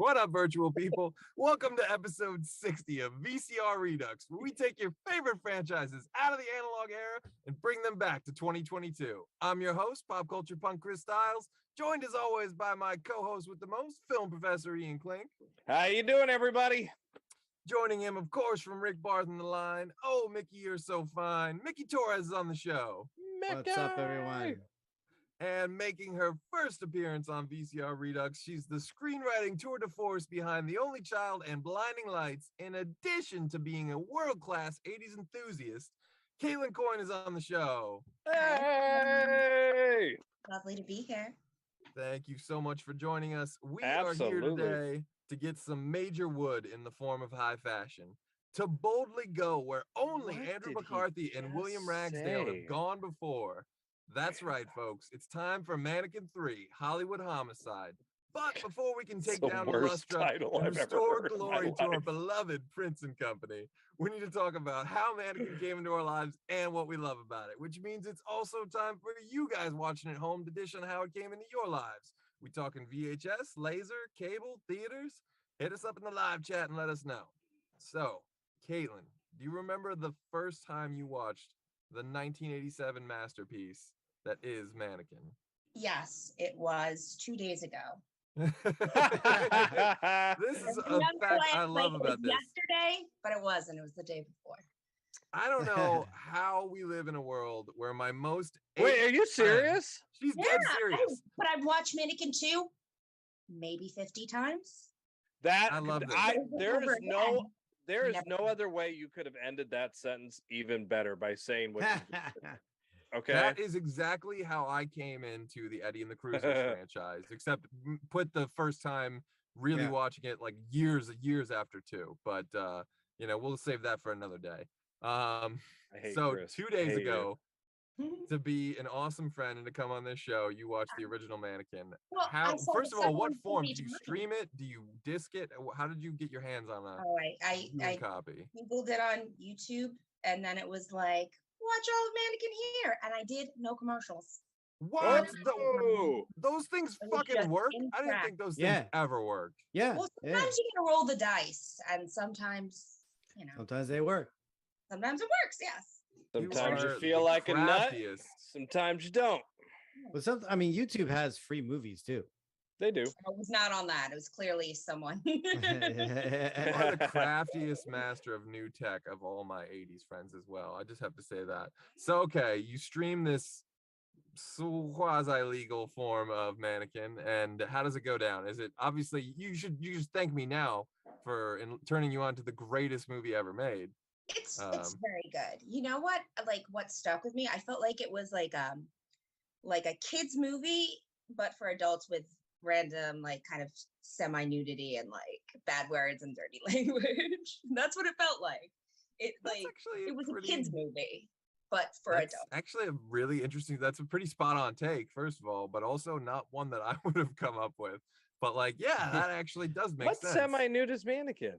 What up, virtual people? Welcome to episode 60 of VCR Redux, where we take your favorite franchises out of the analog era and bring them back to 2022. I'm your host, pop culture punk Chris Stiles, joined as always by my co-host with the most, film professor Ian Klink. How you doing, everybody? Joining him, of course, from Rick Barth in the line. Oh, Mickey, you're so fine. Mickey Torres is on the show. What's up, everyone? And making her first appearance on VCR Redux, she's the screenwriting tour de force behind The Only Child and Blinding Lights, in addition to being a world-class 80s enthusiast. Caitlin Coyne is on the show. Hey! Lovely to be here. Thank you so much for joining us. We Absolutely. are here today to get some major wood in the form of high fashion, to boldly go where only What Andrew did McCarthy he and just William Ragsdale say? have gone before. That's right, folks. It's time for Mannequin 3, Hollywood Homicide. But before we can It's take the down worst Lustra title and I've ever restore heard in my glory to our life. beloved Prince and Company, we need to talk about how Mannequin came into our lives and what we love about it, which means it's also time for you guys watching at home to dish on how it came into your lives. We talking VHS, laser, cable, theaters? Hit us up in the live chat and let us know. So, Caitlin, do you remember the first time you watched the 1987 masterpiece that is Mannequin? Yes, it was 2 days ago. This is a fact I love about this. Yesterday, but it wasn't. It was the day before. I don't know how we live in a world where my most... Wait, are you serious? She's dead serious. But I've watched Mannequin 2 maybe 50 times. I love this. There is no Never. other way you could have ended that sentence even better by saying what you just said. Okay. That is exactly how I came into the Eddie and the Cruisers franchise, except put the first time really watching it like years after two. But we'll save that for another day. So Chris. 2 days ago, to be an awesome friend and to come on this show, you watched the original Mannequin. Well, How? I saw First it of all, what several form did you times. stream it? Do you disc it? How did you get your hands on a I copy? Googled it on YouTube, and then it was like, watch all of Mannequin here. And I did no commercials. What? Oh! Those things It was fucking just work? in I didn't track. think those things ever worked. Yeah. Well, sometimes you gotta roll the dice, and sometimes, Sometimes they work. sometimes it works, yes. Sometimes you are feel the like a nut. craftiest. Sometimes you don't. But YouTube has free movies too. They do. I was not on that. It was clearly someone. You are the craftiest master of new tech of all my 80s friends as well. I just have to say that. So, okay, you stream this quasi-legal form of Mannequin, and how does it go down? Is it obviously you should thank me now for turning you on to the greatest movie ever made. It's very good. You know what? Like what stuck with me? I felt like it was like a kids movie, but for adults with random like kind of semi-nudity and like bad words and dirty language. That's what it felt like. It was a kids movie, but for adults. Actually a really interesting. That's a pretty spot on take, first of all, but also not one that I would have come up with. But like, yeah, that actually does make sense. What's semi-nudist Mannequin?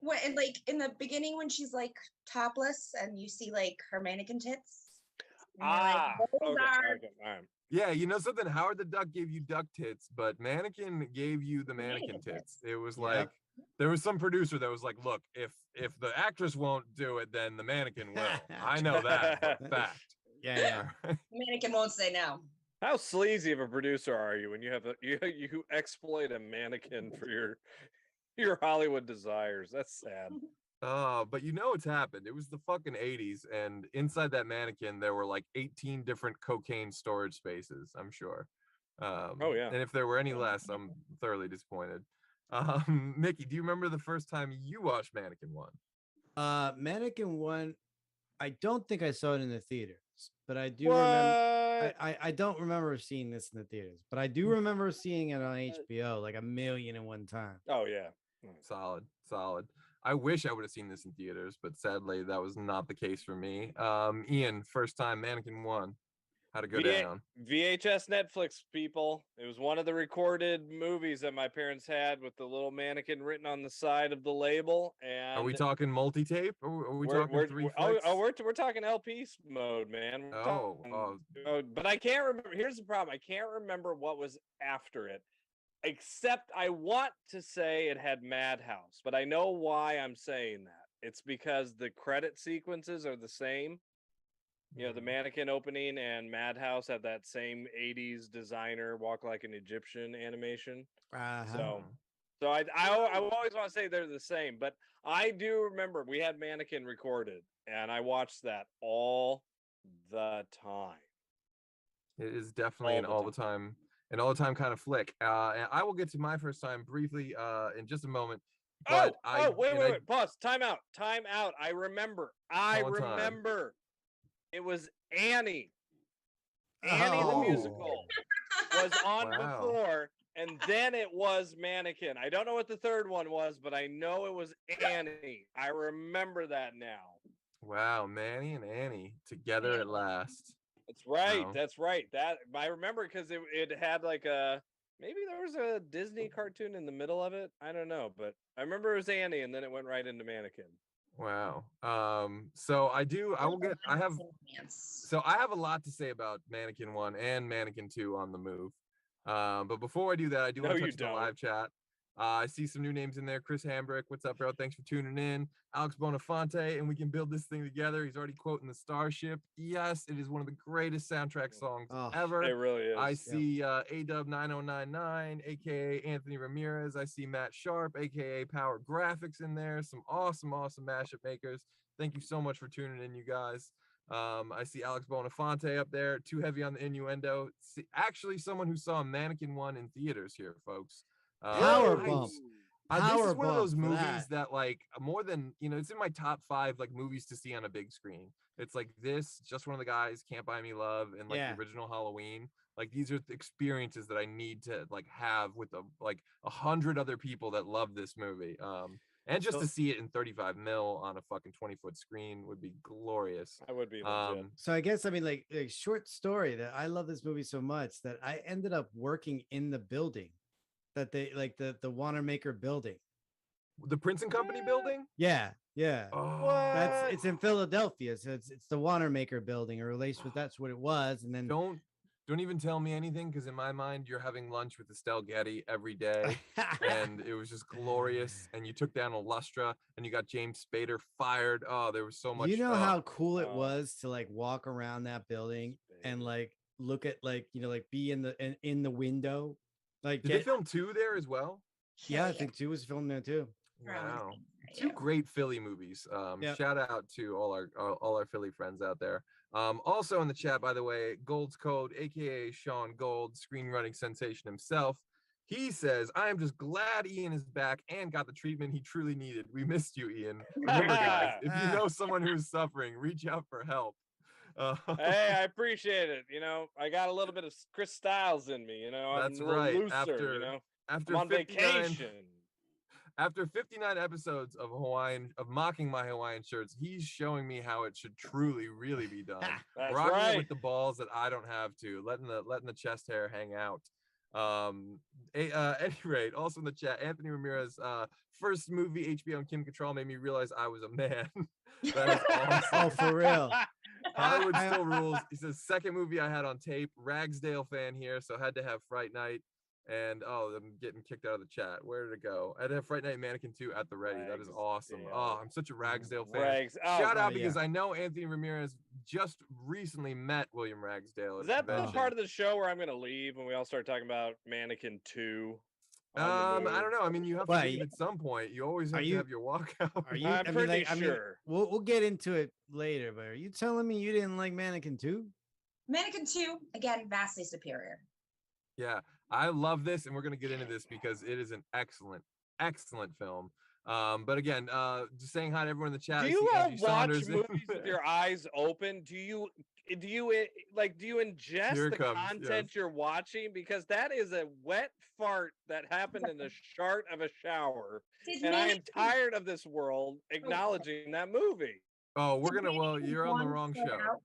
When and like in the beginning when she's like topless and you see like her mannequin tits. And you're like, those okay, are all right. Yeah, you know something? Howard the Duck gave you duck tits, but Mannequin gave you the mannequin tits. It was like there was some producer that was like, "Look, if the actress won't do it, then the mannequin will." I know that for a fact. Yeah. mannequin won't say no. How sleazy of a producer are you when you have you exploit a mannequin for your Hollywood desires? That's sad. But you know it's happened. It was the fucking 80s, and inside that mannequin there were like 18 different cocaine storage spaces, I'm sure. Oh yeah. And if there were any less, I'm thoroughly disappointed. Mickey, do you remember the first time you watched Mannequin 1? Mannequin 1, I don't think I saw it in the theaters, but I do remember I don't remember seeing this in the theaters, but I do remember seeing it on HBO like 1,000,001 times. Oh yeah. Solid. I wish I would have seen this in theaters, but sadly that was not the case for me. Ian, first time Mannequin 1. How'd it go down? VHS Netflix, people. It was one of the recorded movies that my parents had with the little mannequin written on the side of the label. And are we talking multi-tape? Or are we talking 3 flicks? We're talking LP mode, man. Oh. But I can't remember. Here's the problem. I can't remember what was after it. except I want to say it had Madhouse, but I know why I'm saying that. It's because the credit sequences are the same. You know, the Mannequin opening and Madhouse have that same 80s designer walk like an Egyptian animation. So I always want to say they're the same, but I do remember we had Mannequin recorded and I watched that all the time. It is definitely an all the time kind of flick. And I will get to my first time briefly in just a moment. But wait, pause. Time out. I remember. It was Annie. Annie the musical was on before, and then it was Mannequin. I don't know what the third one was, but I know it was Annie. I remember that now. Wow, Manny and Annie together at last. That's right. Wow. That's right. That I remember because it had like maybe there was a Disney cartoon in the middle of it. I don't know, but I remember it was Annie, and then it went right into Mannequin. Wow. So I have a lot to say about Mannequin 1 and Mannequin 2 on the move. But before I do that, I do want to touch the live chat. I see some new names in there. Chris Hambrick, what's up, bro? Thanks for tuning in. Alex Bonafonte, and we can build this thing together. He's already quoting the Starship. Yes, it is one of the greatest soundtrack songs ever. It really is. I see AW 9099, aka Anthony Ramirez. I see Matt Sharp, aka Power Graphics, in there. Some awesome mashup makers. Thank you so much for tuning in, you guys. I see Alex Bonafonte up there. Too heavy on the innuendo. Actually, someone who saw Mannequin 1 in theaters here, folks. Power bump. This is one of those movies that like more than, it's in my top 5 like movies to see on a big screen. It's like this, Just One of the Guys, Can't Buy Me Love, and like the original Halloween. Like these are the experiences that I need to like have with 100 other people that love this movie. And just to see it in 35 mil on a fucking 20-foot screen would be glorious. That would be legit. So I guess, I mean, like short story that I love this movie so much that I ended up working in the building that they like the Wanamaker building, the Prince and Company building. Yeah. Oh, it's in Philadelphia, so it's the Wanamaker building, or at least that's what it was. And then don't even tell me anything, because in my mind you're having lunch with Estelle Getty every day, and it was just glorious. And you took down Illustra, and you got James Spader fired. Oh, there was so much. You know how cool it was to like walk around that building and like look at like like be in the window. Like, did they film 2 there as well? Yeah, I think 2 was filmed there too. Wow, 2 great Philly movies. Shout out to all our Philly friends out there. Also in the chat, by the way, Gold's Code, aka Sean Gold, screenwriting sensation himself. He says, "I am just glad Ian is back and got the treatment he truly needed. We missed you, Ian. Remember, guys, if you know someone who's suffering, reach out for help." Hey, I appreciate it. I got a little bit of Chris Stiles in me. That's I'm right. Looser, After I'm on vacation. After 59 episodes of mocking my Hawaiian shirts, he's showing me how it should truly, really be done. That's Rocking right. it with the balls that I don't have to, letting the chest hair hang out. At any rate, also in the chat, Anthony Ramirez, first movie HBO and Kim Cattrall made me realize I was a man. That is awesome. Oh, for real. Hollywood still rules. He says, second movie I had on tape. Ragsdale fan here, so had to have Fright Night. And I'm getting kicked out of the chat. Where did it go? I had to have Fright Night Mannequin 2 at the ready. That is awesome. Oh, I'm such a Ragsdale fan. Shout out because I know Anthony Ramirez just recently met William Ragsdale. Is that the part of the show where I'm going to leave when we all start talking about Mannequin 2? I don't know. I mean, you have to leave at some point. You always have to have your walkout. Are you? I'm pretty sure. I mean, we'll get into it later, but are you telling me you didn't like Mannequin 2? Mannequin 2, again, vastly superior. Yeah, I love this, and we're going to get into this because it is an excellent film. But again, just saying hi to everyone in the chat. Do you all watch movies with your eyes open? Do you ingest the content you're watching? Because that is a wet fart that happened in the shart of a shower, and I am tired of this world acknowledging that movie. Oh, you're on the wrong show.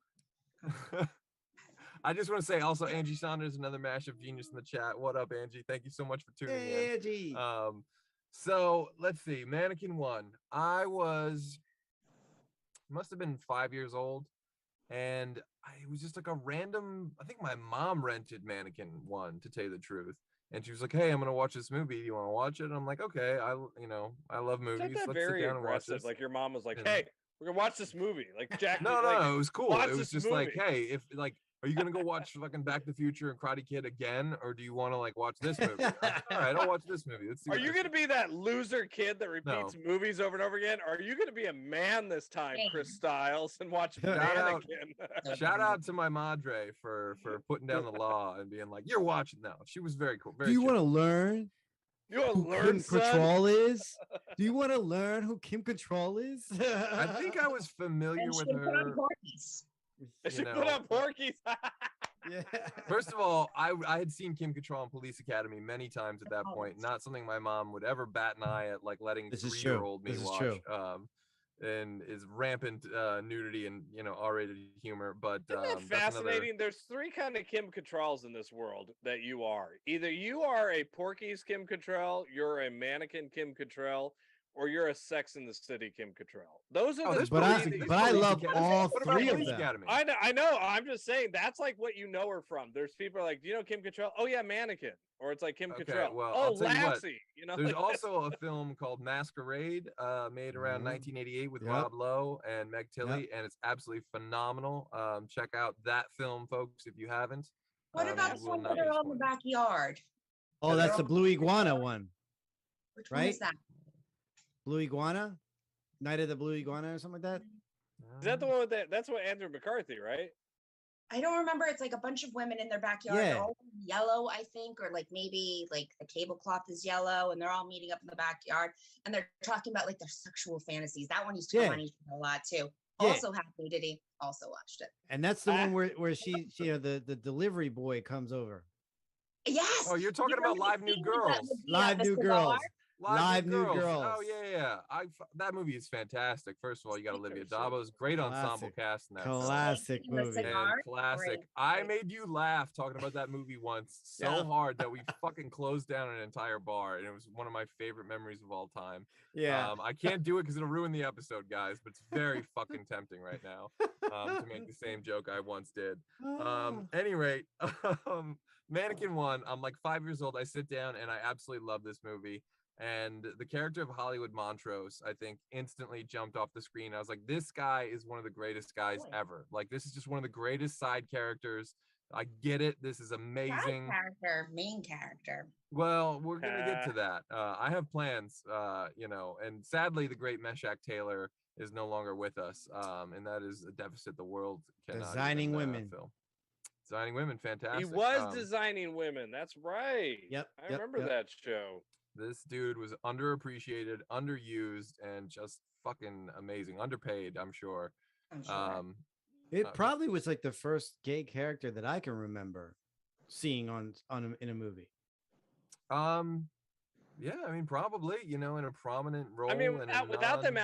I just want to say also, Angie Saunders, another mashup genius in the chat. What up, Angie? Thank you so much for tuning in. Angie. So let's see. Mannequin 1. I must have been 5 years old. And it was just like a random, I think my mom rented Mannequin 1, to tell you the truth. And she was like, "Hey, I'm gonna watch this movie. Do you want to watch it?" And I'm like, "Okay, I love It's like movies. that Let's sit very down and watch aggressive. this." Like your mom was like, And- "Hey, we're gonna watch this movie." Like Jack. No, like, no, it was cool. watch It was this just like, movie. hey, if like, are you gonna go watch fucking Back to the Future and Karate Kid again, or do you want to like watch this movie? All right, I'll watch this movie. Let's see. Are what you this going to is. be that loser kid that repeats movies over and over again? Are you going to be a man this time, Chris Stiles, and watch Mannequin? Shout out to my madre for putting down the law and being like, "You're watching." No, she was very cool. Very Do you chill. want to learn You want who to learn, Kim son? Cattrall is? Do you want to learn who Kim Cattrall is? I think I was familiar And with she put on her. Porky's. She put on Porky's. Yeah. First of all, I had seen Kim Cattrall in Police Academy many times at that point. Not something my mom would ever bat an eye at, like letting 3-year-old me watch. And is rampant nudity and R-rated humor. But isn't that fascinating? There's 3 kind of Kim Cattralls in this world that you are. Either you are a Porky's Kim Cattrall, you're a Mannequin Kim Cattrall, or you're a Sex in the City Kim Cattrall. Those are the 3. But I love all 3 of them. I know. I'm just saying that's like what you know her from. There's people are like, do you know Kim Cattrall? Oh yeah, Mannequin. Or it's like Kim Cattrall. Well, oh, Lassie. There's also a film called Masquerade, made around 1988 with Rob Lowe and Meg Tilly, and it's absolutely phenomenal. Check out that film, folks, if you haven't. What about the one that are on the backyard? Oh, that's the Blue Iguana one. Which one is that? Blue Iguana? Night of the Blue Iguana or something like that? Is that the one with that? That's what Andrew McCarthy, right? I don't remember. It's like a bunch of women in their backyard. They're all yellow, I think, or like maybe like the tablecloth is yellow, and they're all meeting up in the backyard, and they're talking about like their sexual fantasies. That one used to come on a lot too. Also had nudity. Also watched it. And that's the one where she the delivery boy comes over. Yes. Oh, you're talking about Live New Girls. Live New Girls. Live New Girls. Oh yeah. That movie is fantastic. First of all, you got Olivia Dabo's great ensemble cast in that. Classic movie. And classic. I made you laugh talking about that movie once so hard that we fucking closed down an entire bar, and it was one of my favorite memories of all time. Yeah. I can't do it because it'll ruin the episode, guys, but it's very fucking tempting right now to make the same joke I once did. Any rate, Mannequin 1. I'm like 5 years old. I sit down and I absolutely love this movie. And the character of Hollywood Montrose, I think, instantly jumped off the screen. I was like, this guy is one of the greatest guys ever. Like, this is just one of the greatest side characters. I get it. This is amazing. Main character. Well, we're going to get to that. I have plans, and sadly, the great Meshack Taylor is no longer with us. And that is a deficit the world cannot Designing Women. fill. Designing Women, fantastic. He was designing women. That's right. Yep. I remember that show. This dude was underappreciated, underused, and just fucking amazing. Underpaid, I'm sure. It probably was like the first gay character that I can remember seeing in a movie. Yeah, I mean, probably, in a prominent role. I mean, without them,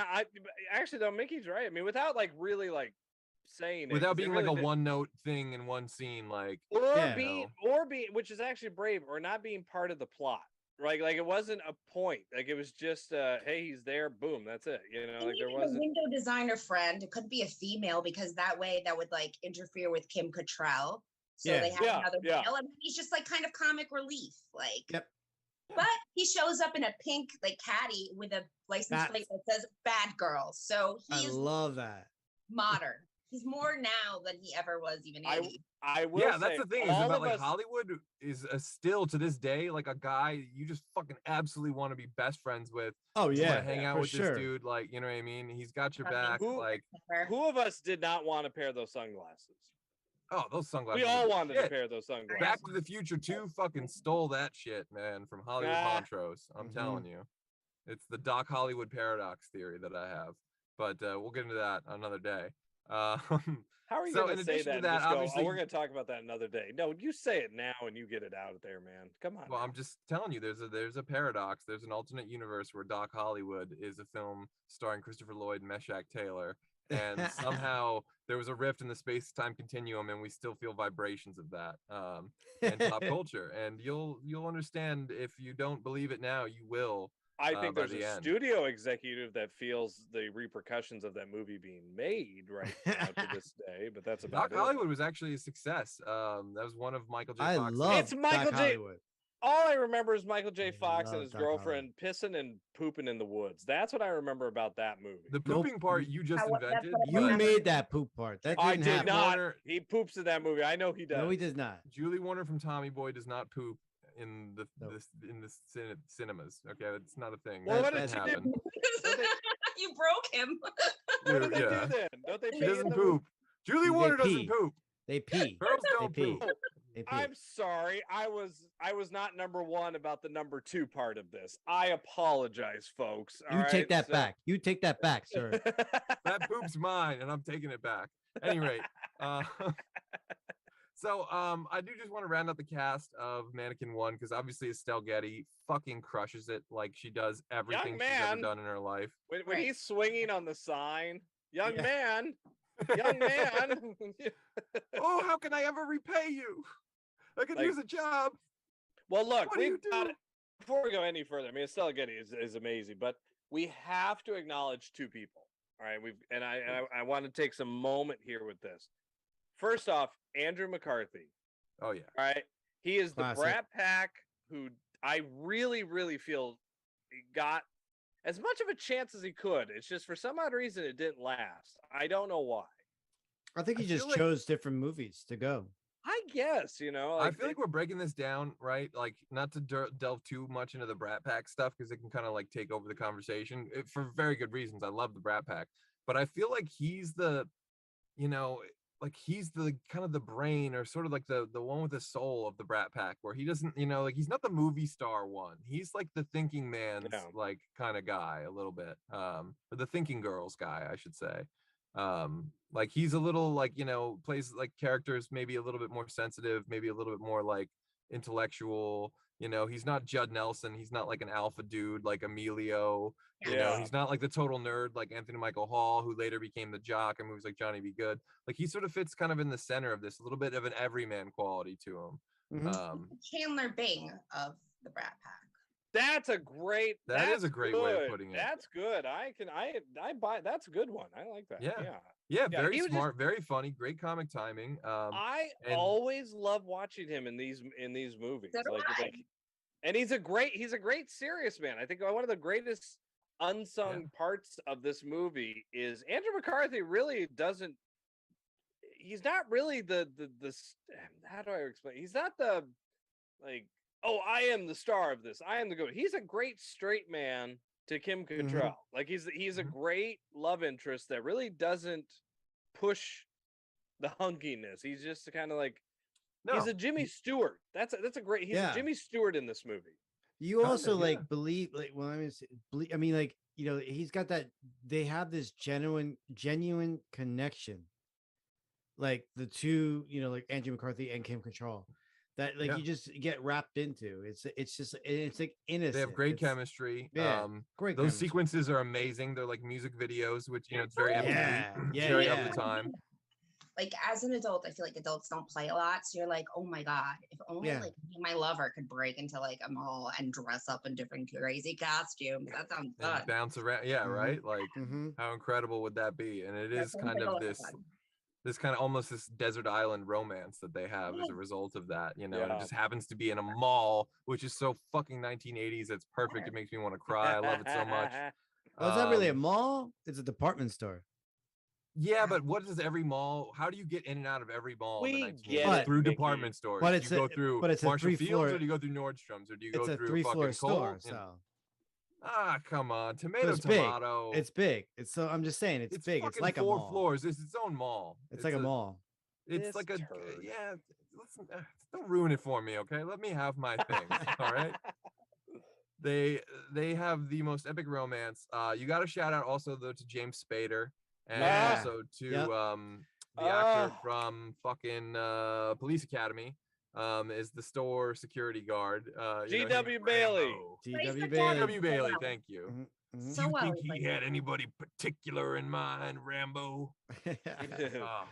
actually, though, Mickey's right. I mean, without like really like saying it, without being really like a one-note thing in one scene, like being, which is actually brave, or not being part of the plot. Right, like it wasn't a point. Like it was just, hey, he's there, boom, that's it. Like there wasn't a window designer friend. It could be a female because that way that would like interfere with Kim Cattrall. So they have another male, and he's just like kind of comic relief, like. But he shows up in a pink like caddy with a license plate that says "Bad Girl." So I love that. Modern. He's more now than he ever was even 80. I will. Yeah, that's the thing. Is about like Hollywood is still to this day like a guy you just fucking absolutely want to be best friends with. Oh yeah, hang out with this dude. Like, you know what I mean? He's got your back. Who of us did not want to pair those sunglasses? Oh, those sunglasses. We all wanted to pair those sunglasses. Back to the Future 2 fucking stole that shit, man, from Hollywood Montrose. I'm telling you, it's the Doc Hollywood paradox theory that I have. But we'll get into that another day. How are you going to say that? Obviously, we're going to talk about that another day. No, you say it now and you get it out there, man. Come on. Well, I'm just telling you, there's a paradox. There's an alternate universe where Doc Hollywood is a film starring Christopher Lloyd and Meshack Taylor, and somehow there was a rift in the space-time continuum, and we still feel vibrations of that in pop culture. And you'll understand if you don't believe it now. You will. I think there's a studio executive that feels the repercussions of that movie being made right now to this day, but that's about Doc Hollywood was actually a success. That was one of Michael J. I Fox's. love it's Michael Doc J. Hollywood. all I remember is Michael J. Fox and love his Doc Holliday. girlfriend pissing and pooping in the woods. That's what I remember about that movie. The pooping part you just That's what I invented. You but made that poop part. That I didn't did happen. not. Warner- He poops in that movie. I know he does. No, he does not. Julie Warner from Tommy Boy does not poop in the Nope. cinemas. Okay, it's not a thing. Well, That what did doesn't she do? happen. You broke him. What do they Yeah. do then? Don't they She pee in doesn't the poop. Julie They Warner doesn't pee. poop. They pee. Girls They don't pee. poop. They pee. I'm sorry. I was not number one about the number two part of this. I apologize, folks. You take that back. You take that back, sir. That poop's mine, and I'm taking it back. At any rate, so I do just want to round out the cast of Mannequin 1 because obviously Estelle Getty fucking crushes it like she does everything she's ever man. done in her life. when Right. he's swinging on the sign, young Yeah. man, young man. Oh, how can I ever repay you? I could Like, use a job. Well, look, What do you we've got do? it. Before we go any further, I mean, Estella Getty is amazing, but we have to acknowledge two people. All right, I want to take some moment here with this. First off, Andrew McCarthy. Oh yeah. All right, he is the Classic. Brat Pack who I really, really feel got as much of a chance as he could. It's just for some odd reason it didn't last. I don't know why. I think he I just feel like- chose different movies to go. I guess, you know. I feel like we're breaking this down, right? Like, not to delve too much into the Brat Pack stuff because it can kind of like take over the conversation for very good reasons. I love the Brat Pack, but I feel like he's the, you know, like he's the kind of the brain or sort of like the one with the soul of the Brat Pack, where he doesn't, you know, like he's not the movie star one. He's like the thinking man's Yeah. like kind of guy a little bit, or the thinking girls guy, I should say. Like he's a little like, you know, plays like characters maybe a little bit more sensitive, maybe a little bit more like intellectual. You know, he's not Judd Nelson. He's not like an alpha dude like Emilio. You know, Yeah. he's not like the total nerd like Anthony Michael Hall, who later became the jock in movies like Johnny Be Good. Like he sort of fits kind of in the center of this, a little bit of an everyman quality to him. Mhm. Chandler Bing of the Brat Pack. That's a great. That is that's a great way of good. putting it. That's good. I buy. That's a good one. I like that. Yeah. Yeah. Yeah, Yeah, very he was just- smart, very funny, great comic timing. I and- always love watching him in these movies. So do I. And he's a great serious man. I think one of the greatest unsung parts of this movie is Andrew McCarthy really doesn't. He's not really the how do I explain? He's not the like, oh, I am the star of this. I am the good. He's a great straight man to Kim Cattrall. Like he's a Mhm. great love interest that really doesn't push the hunkiness. He's just kind of like he's a Jimmy Stewart. That's a great. He's Yeah. a Jimmy Stewart in this movie. You Kinda, also yeah. like believe like well I mean like you know he's got that they have this genuine connection, like the two, you know, like Andrew McCarthy and Kim Cattrall, that like Yeah. you just get wrapped into. It's just it's like innocent. They have great It's chemistry. yeah, great. Those chemistry. sequences are amazing. They're like music videos, which, you know, it's very Yeah, MTV, yeah, very yeah. of the time. Like as an adult, I feel like adults don't play a lot. So you're like, oh my God, if only Yeah. like me and my lover could break into like a mall and dress up in different crazy costumes. That sounds And fun. bounce around. Yeah, Mhm. right. Like Mhm. how incredible would that be? And it That is sounds kind like a of lot this fun. this kind of almost this desert island romance that they have as a result of that, you know, and it Yeah. just happens to be in a mall, which is so fucking 1980s. It's perfect. It makes me want to cry. I love it so much. Oh, it's not really a Um, mall. It's a department store. Yeah, but what does every mall? How do you get in and out of every mall? in the We 1980s? get it, through Mickey. department stores. But Do it's you go a- through but it's a Marshall Fields, three-floor- or do you go through Nordstrom's, or do you go It's a through 3-floor fucking store. Kohl? So Ah, come on, tomato, it's big. tomato. it's big. It's so I'm just saying it's big. It's fucking like a 4 mall. floors. It's its own mall. It's like a mall. It's This like a turd. yeah. Listen, don't ruin it for me, okay? Let me have my thing. All right. They have the most epic romance. You got to shout out also though to James Spader and Yeah. also to Yep. The actor Ah. from fucking Police Academy. Is the store security guard. G.W. Bailey. G.W. the Bailey. G.W. Bailey, Wow. thank you. Mhm, mhm. So Do you well think he he played had that. anybody particular in mind, Rambo? Ah.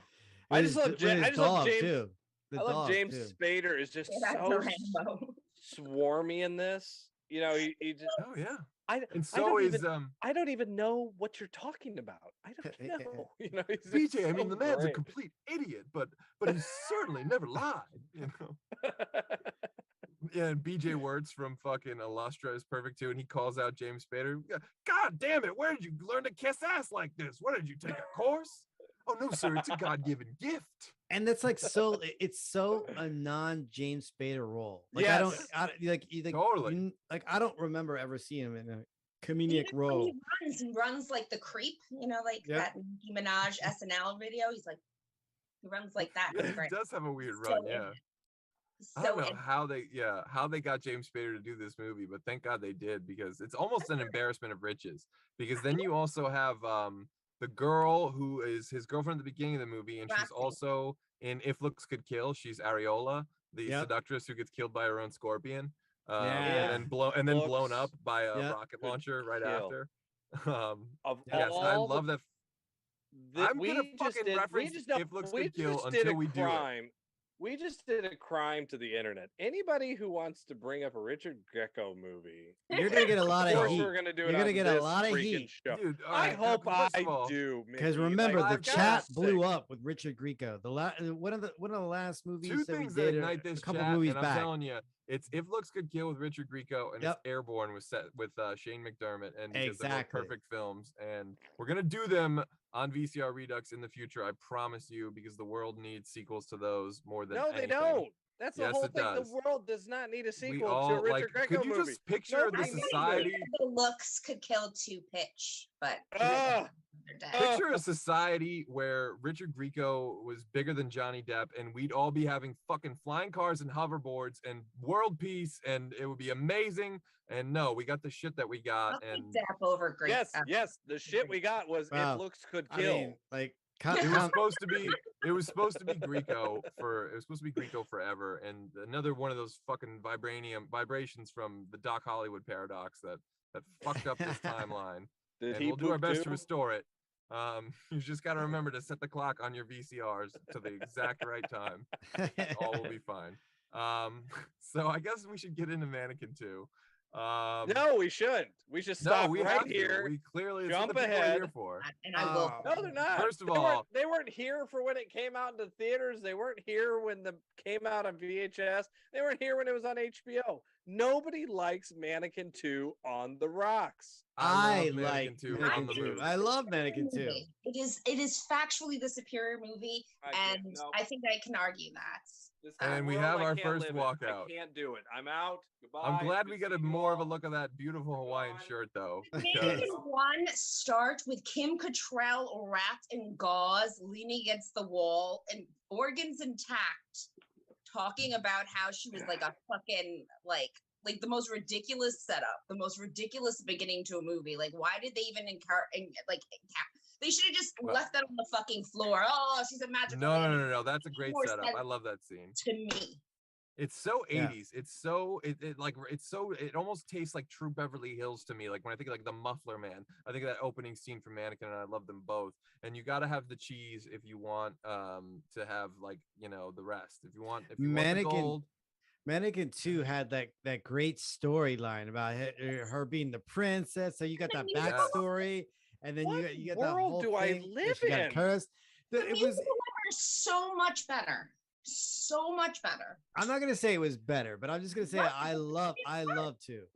I With just love his- Ja- with his I just love dog, James- too. The I love dog, James too. Spader is just Yeah, that's so a Rambo. swarmy in this. You know, he just Oh yeah. I And I so don't is even I don't even know what you're talking about. I don't know. You know, he's just BJ. I mean, so the man's a great. complete idiot, but he's certainly never lied. You know, And BJ Wirtz from fucking Illustra is perfect too, and he calls out James Spader. God damn it, where did you learn to kiss ass like this? What did you take a course? Oh no, sir, it's a God-given gift. And that's like it's so a non-James Spader role. Like Yes. Totally. I don't remember ever seeing him in a comedic Even when role. he runs like the creep, like Yep. that Nicki Minaj SNL video. He's like, he runs like that. Yeah, It's he great. does have a weird So run, in yeah. it. I don't So know in- how they got James Spader to do this movie, but thank God they did, because it's almost an embarrassment of riches. Because then you also have the girl who is his girlfriend at the beginning of the movie, and she's Roxy. also in If Looks Could Kill. She's Areola, the Yep. seductress who gets killed by her own scorpion, Yeah. and then blown Looks up by a Yep. rocket Could launcher right Kill. after. Of Yes, I all love that. that I'm gonna fucking reference If Looks Could Kill until we do it. We just did a crime to the internet. Anybody who wants to bring up a Richard Greco movie, You're gonna get a lot of of course heat. we're gonna do it. You're gonna on get a this lot of freaking heat. show. Dude, all I right, hope first I of all, do. Because Mickey. remember, Like, the I've for chat God's blew sake. up with Richard Grieco. One of the last movies two that we things that did ignite this a couple chat, movies and I'm back. telling you, it's If Looks Could Kill with Richard Grieco, and Yep. it's Airborne with Shane McDermott, and because they're both Exactly. perfect films, and we're gonna do them on VCR Redux in the future. I promise you, because the world needs sequels to those more than No, they anything. don't. That's the Yes, whole it thing. does. The world does not need a We sequel to all a Richard Greco could you movie. just picture Nobody the needs it. society? the looks could kill to pitch, but Ah, they're dead. Picture a society where Richard Grieco was bigger than Johnny Depp, and we'd all be having fucking flying cars and hoverboards and world peace, and it would be amazing. And no, we got the shit that we got, I'll take and Depp over great. yes. The shit we got was Wow. If Looks Could I Kill. mean, like, it was supposed to be Grieco forever, and another one of those fucking vibrations from the Doc Hollywood paradox that fucked up this timeline. Did And he we'll do our poop best to too? restore it. You just got to remember to set the clock on your VCRs to the exact right time. All will be fine. So I guess we should get into Mannequin 2. No, we shouldn't. We should stop we right have to. here. We clearly it's jump what the people are ahead. here for. And I will. Oh. No, they're not. First of They all- they weren't here for when it came out into theaters. They weren't here when the came out on VHS. They weren't here when it was on HBO. Nobody likes Mannequin 2 on the rocks. I love Mannequin like 2 on Mannequin the 2. movie. I love Mannequin 2. It is factually the superior movie, and I think I can argue that. This And we world, have I our can't first live in. walkout. I can't do it. I'm out. Goodbye. I'm glad we Good get a seeing you more of a all. look at that beautiful Hawaiian shirt, though. Mannequin Because 1 start with Kim Cattrall wrapped in gauze, leaning against the wall, and organs intact, talking about how she was like a fucking like the most ridiculous setup, the most ridiculous beginning to a movie. Like, why did they even they should have just left that on the fucking floor. Oh, she's a magical. no. That's a great More setup. sense I love that scene. to me. It's so Yeah. 80s. It's so it almost tastes like True Beverly Hills to me. Like when I think of, like the Muffler Man, I think of that opening scene from Mannequin, and I love them both. And you got to have the cheese if you want to have like the rest. If you want want the gold. Mannequin 2 had that great storyline about her being the princess. So you got that Yes. backstory, and then What you got that world whole do I thing where live she got in? cursed. The It was. musical was so much better. So much better. I'm not gonna say it was better, but I'm just gonna say What? I love to.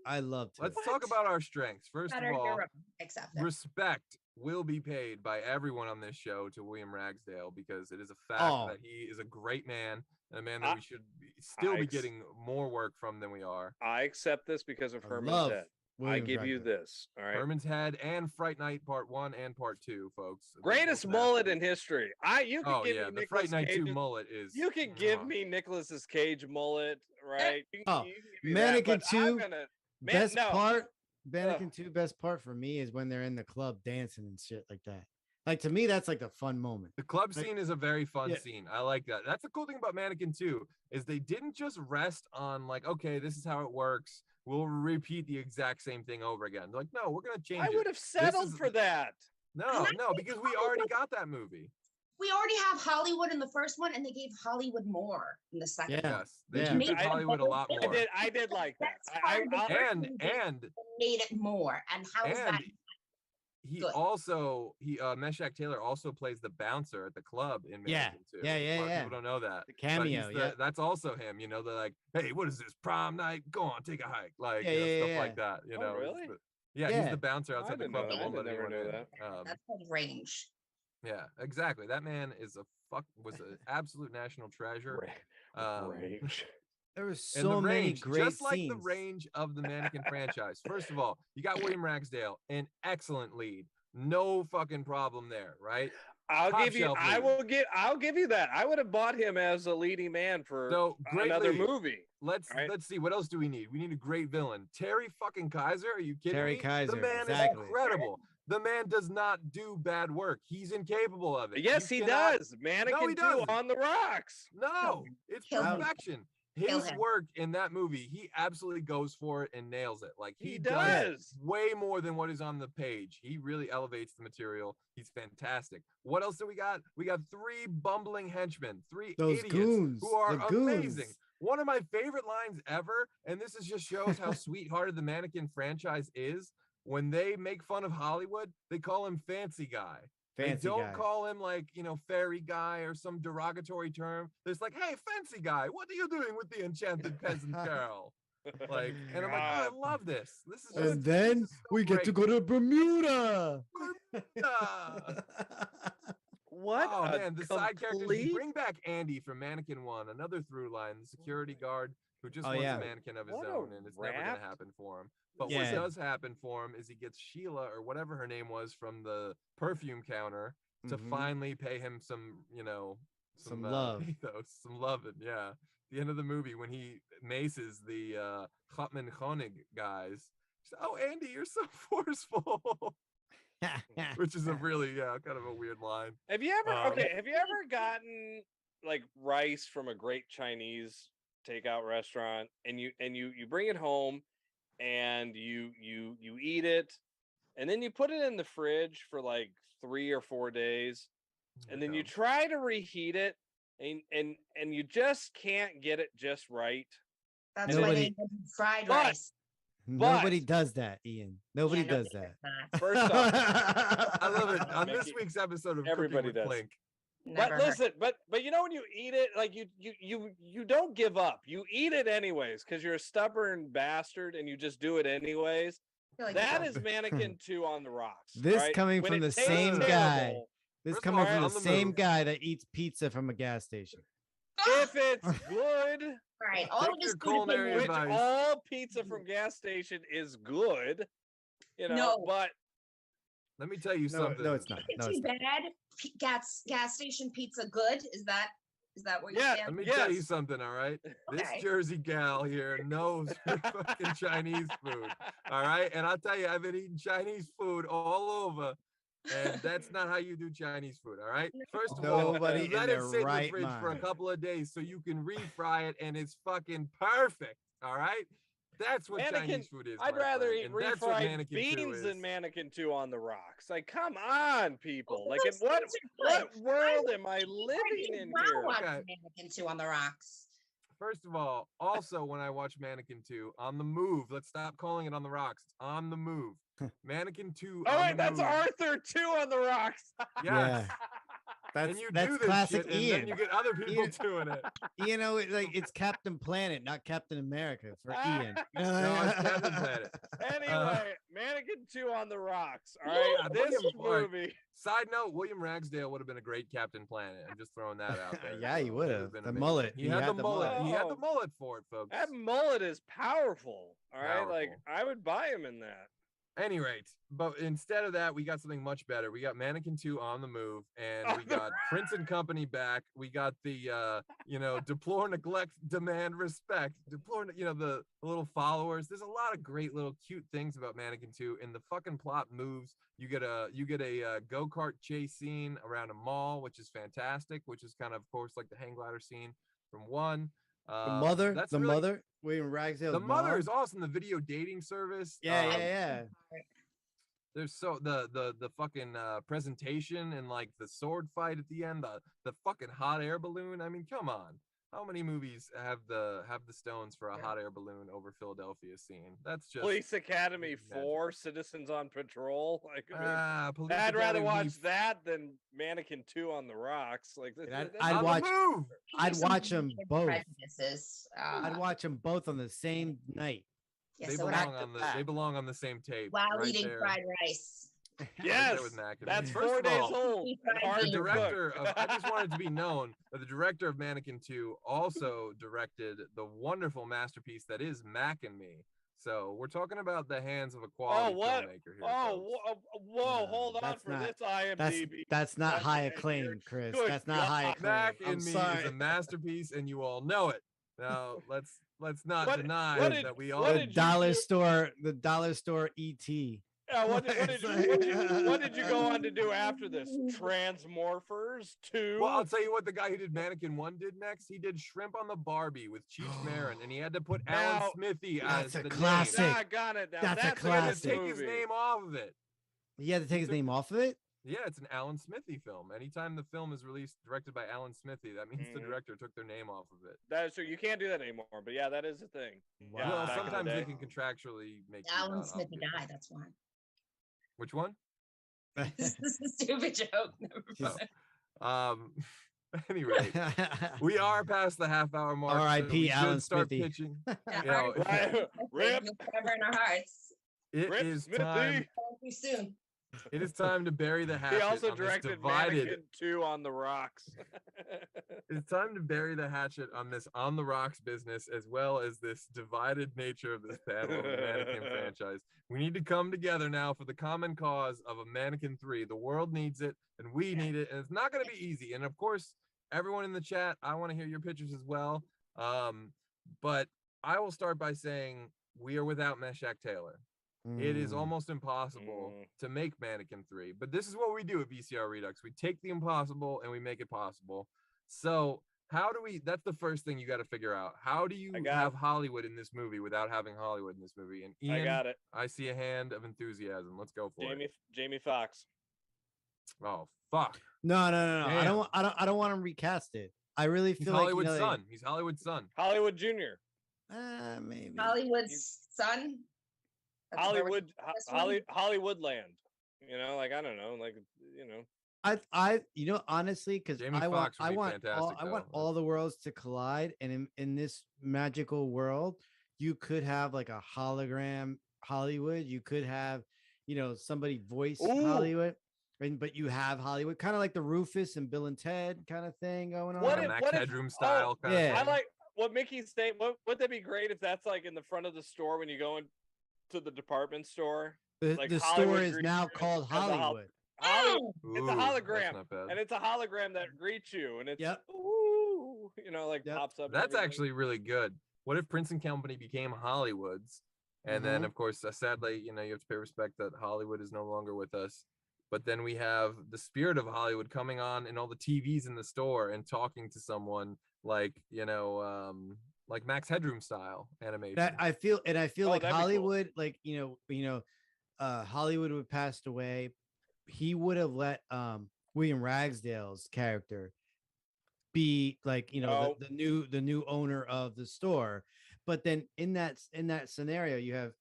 Let's talk about our strengths. First Better, of all, you're wrong. Accept it. respect will be paid by everyone on this show to William Ragsdale, because it is a fact Oh. that he is a great man and a man that I- we should still be ex- getting more work from than we are. I accept this because of I Herman's love Head. I William give you Ragsdale. this. All right. Herman's Head and Fright Night Part 1 and Part 2, folks. They're Greatest both mullet in masterpieces. history. You can Oh give yeah, me the Fright Nicolas Night 2 Cage's- mullet is. You can give mwah. me Nicolas's Cage mullet, right? You Oh, you can give me that, Mannequin but I'm 2, gonna- Best no. part, Mannequin 2, best part for me is when they're in the club dancing and shit like that. Like to me, that's like the fun moment. The club Like- scene is a very fun Yeah. scene. I like that. That's the cool thing about Mannequin 2 is they didn't just rest on like, okay, this is how it works. We'll repeat the exact same thing over again. They're like, no, we're gonna change I it. would have settled is- for that. No, because we already got that movie. We already have Hollywood in the first one, and they gave Hollywood more in the second. Yeah. Yes, they Yeah. do give I- Hollywood a lot I more. did like that. That's part of the I'll- first And movie. Made it more. And how is that? he Good. also Meshack Taylor also plays the bouncer at the club in Mannequin 2. Yeah, A lot of people don't know that. The cameo, But that's also him. You know, they're like, hey, what is this, prom night? Go on, take a hike, like stuff like that. You know, really? He's the bouncer I outside the didn't club know that that. won't I let never anyone knew in. that. That's called range. Yeah, exactly. That man was an absolute national treasure. Range. There were And so the many range, great just like the scenes. range of the Mannequin franchise. First of all, you got William Ragsdale, an excellent lead. No fucking problem there, right? I'll Top give you. shelf I lead. will give. I'll give you that. I would have bought him as a leading man for So great another lead. movie. Let's see. What else do we need? We need a great villain. Terry fucking Kaiser. Are you kidding Terry me? Kaiser, The man exactly. is incredible. The man does not do bad work. He's incapable of it. Yes, You he cannot- does. Mannequin he 2 doesn't. on the rocks. No, it's Kill him. perfection. Kill His him. work in that movie, he absolutely goes for it and nails it. Like He does does. way more than what is on the page. He really elevates the material. He's fantastic. What else do we got? We got 3 bumbling henchmen, 3 Those idiots goons, who are the goons. amazing. One of my favorite lines ever, and this just shows how sweethearted the Mannequin franchise is. When they make fun of Hollywood, they call him fancy guy. They don't call him like, fairy guy or some derogatory term. It's like, hey, fancy guy, what are you doing with the enchanted peasant girl? Like, and I'm like, oh, I love this. This is just, And then this is so we get to great. go to Bermuda. What? Oh a man, the side characters. You complete- bring back Andy from Mannequin 1, another through line, the security guard who just Oh, wants yeah. a mannequin of his What a own, and it's never gonna wrapped- happen for him. But Yeah. what does happen for him is he gets Sheila or whatever her name was from the perfume counter to Mhm. finally pay him some, Some love. pathos, some loving. Yeah. The end of the movie when he maces the Chapman Koenig guys. She's, oh, Andy, you're so forceful. Which is a really, kind of a weird line. Have you ever Um, have you ever gotten like rice from a great Chinese takeout restaurant and you bring it home and you eat it and then you put it in the fridge for like 3 or 4 days and then you try to reheat it and you just can't get it just right. That's why they Nobody- invented fried But- rice. Nobody does that, Ian. Nobody Yeah, does nobody that. that. First off, I love it. On this Mickey, week's episode of everybody Cooking with does. Klink, but Never listen, but when you eat it, like you don't give up. You eat it anyways because you're a stubborn bastard and you just do it anyways. feel like That it's is Mannequin 2 on the rocks. This right? coming When from it the tastes same guy. terrible, This First of coming all, from the on the same move. guy that eats pizza from a gas station. If it's good, right. All Take of this your food culinary opinion- which advice. all pizza from gas station is good, No. but Let me tell you something. No, it's not. Is No, it it's too not. bad? Gas station pizza good? Is that where you Yeah, Let stand? me tell you Yes. something, all right? This Okay. Jersey gal here knows her fucking Chinese food, all right? And I'll tell you, I've been eating Chinese food all over, and that's not how you do Chinese food, all right? First of all, Nobody you in let it their sit in the right fridge for a mind. couple of days so you can refry it, and it's fucking perfect, all right? That's what Mannequin- Chinese food is. I'd my rather friend, eat and that's what refried Mannequin 2 beans than is. Mannequin 2 on the rocks. Like, come on, people! Well, Like, in those what things are good. world am I I living did in not here? watch Okay. Mannequin 2 on the rocks. First of all, also when I watch Mannequin 2 on the move, let's stop calling it on the rocks. It's on the move. Mannequin 2 Oh on wait, the that's move. Arthur 2 on the rocks. Yes. Yeah. That's And you that's do this classic shit, and Ian. then you get other people Ian- doing it. You know, it's Captain Planet, not Captain America for Ian. No, it's Captain Planet. Anyway, Mannequin 2 on the rocks. All right, Yeah, this William- all right. movie. Side note: William Ragsdale would have been a great Captain Planet. I'm just throwing that out there. Yeah, he would have. been The amazing. mullet. He had the mullet. He had the Oh. mullet for it, folks. That mullet is powerful. All right, like Powerful. I would buy him in that. Any rate, but instead of that, we got something much better. We got Mannequin 2 on the move, and we got Prince and Company back. We got the, deplore, neglect, demand, respect. Deplore, the little followers. There's a lot of great little cute things about Mannequin 2, and the fucking plot moves. You get a go-kart chase scene around a mall, which is fantastic, which is kind of course, like the hang glider scene from 1. The mother, that's the really- mother, William Ragsdale's The mother mom. is awesome. The video dating service. Yeah. There's so the fucking presentation and like the sword fight at the end, the fucking hot air balloon. I mean, come on. how many movies have the stones for a hot air balloon over Philadelphia scene? That's just Police Academy magic. 4, Citizens on Patrol. Like, I mean, Police I'd rather Academy watch that than Mannequin 2 on the rocks. Like, I'd on watch. the move. I'd Some watch them weird both. prejudices. I'd watch them both on the same night. Yeah, They so belong to on the back. they belong on the same tape. while right eating there. fried rice. yes, with Mannequin. that's First 4 of days all, old. And hard The to director cook. of I just wanted to be known that the director of Mannequin 2 also directed the wonderful masterpiece that is Mac and Me. So we're talking about the hands of a quality what? filmmaker here. Oh, folks. whoa, No, hold on that's for not- this IMDb. That's not That's high it, acclaim, you're- Chris. good That's not high God. acclaim. Mac I'm and Me sorry. is a masterpiece, and you all know it. Now let's not What- deny what did- that we all. what the did you dollar do? store, the dollar store ET. Yeah, what It's did you go on to do after this? Transmorphers 2? Well, I'll tell you what the guy who did Mannequin 1 did next. He did Shrimp on the Barbie with Cheech Marin, and he had to put Alan Now, Smithy that's as a the classic. name. Doggone it. Now, That's a that's a good He had to classic. take his movie. name off of it. He had to take his name off of it. Yeah, it's an Alan Smithy film. Anytime the film is released directed by Alan Smithy, that means the Mhm. director took their name off of it. That is true. You can't do that anymore. But yeah, that is a thing. Yeah, Well, back in the sometimes they day. can contractually make you Alan not Smith obligate. died. That's why. Which one? This is a stupid joke. Never Just- mind. Anyway, we are past the half-hour mark. so R.I.P. we should Alan start Smithy. pitching. Yeah, You know, Right. Rip. You'll forever in our hearts. It Rip is Smithy. time. Too soon. It is time to bury the hatchet. He also on this directed divided. Mannequin 2 on the rocks. It's time to bury the hatchet on this on the rocks business, as well as this divided nature of this panel of the Mannequin franchise. We need to come together now for the common cause of a Mannequin 3. The world needs it, and we need it, and it's not going to be easy. And of course, everyone in the chat, I want to hear your pictures as well. But I will start by saying we are without Meshach Taylor. It is Mm. almost impossible to make Mannequin 3, but this is what we do at VCR Redux. We take the impossible and we make it possible. So how do we, that's the first thing you got to figure out. How do you have Hollywood in this movie without having Hollywood in this movie? And Ian, I got it. I see a hand of enthusiasm. Let's go for it. Jamie Foxx. Oh, fuck. No. I Damn. don't want to recast it. I really He's feel like Hollywood's like, son. He's Hollywood's son. Hollywood Jr. Maybe Hollywood's son. That's where we're- Hollywoodland. You know, like I don't know, like you know. I honestly, because Jamie I want Foxx would be fantastic, I want though. all the worlds to collide, and in this magical world, you could have like a hologram Hollywood. You could have, somebody voice Ooh. Hollywood, but you have Hollywood, kind of like the Rufus and Bill and Ted kind of thing going on. What Like a if- Max what if- Headroom style kind yeah. of I thing. like what Mickey's saying. Would that be great if that's like in the front of the store when you go into the department store? the like the Hollywood store is greets now you called as a hol- Hollywood. Hollywood. It's a Ooh, that's hologram, not bad. and it's a hologram that greets you, and it's Yep. ooh, like Yep. pops up. and That's everything. actually really good. What if Prince and Company became Hollywood's? And then, Mhm. of course, sadly, you have to pay respect that Hollywood is no longer with us. But then we have the spirit of Hollywood coming on in all the TVs in the store and talking to someone like, like Max Headroom style animation. That I feel like that'd be cool. Hollywood, like Hollywood would passed away. He would have let William Ragsdale's character be like Oh. the new owner of the store. But then in that scenario, you have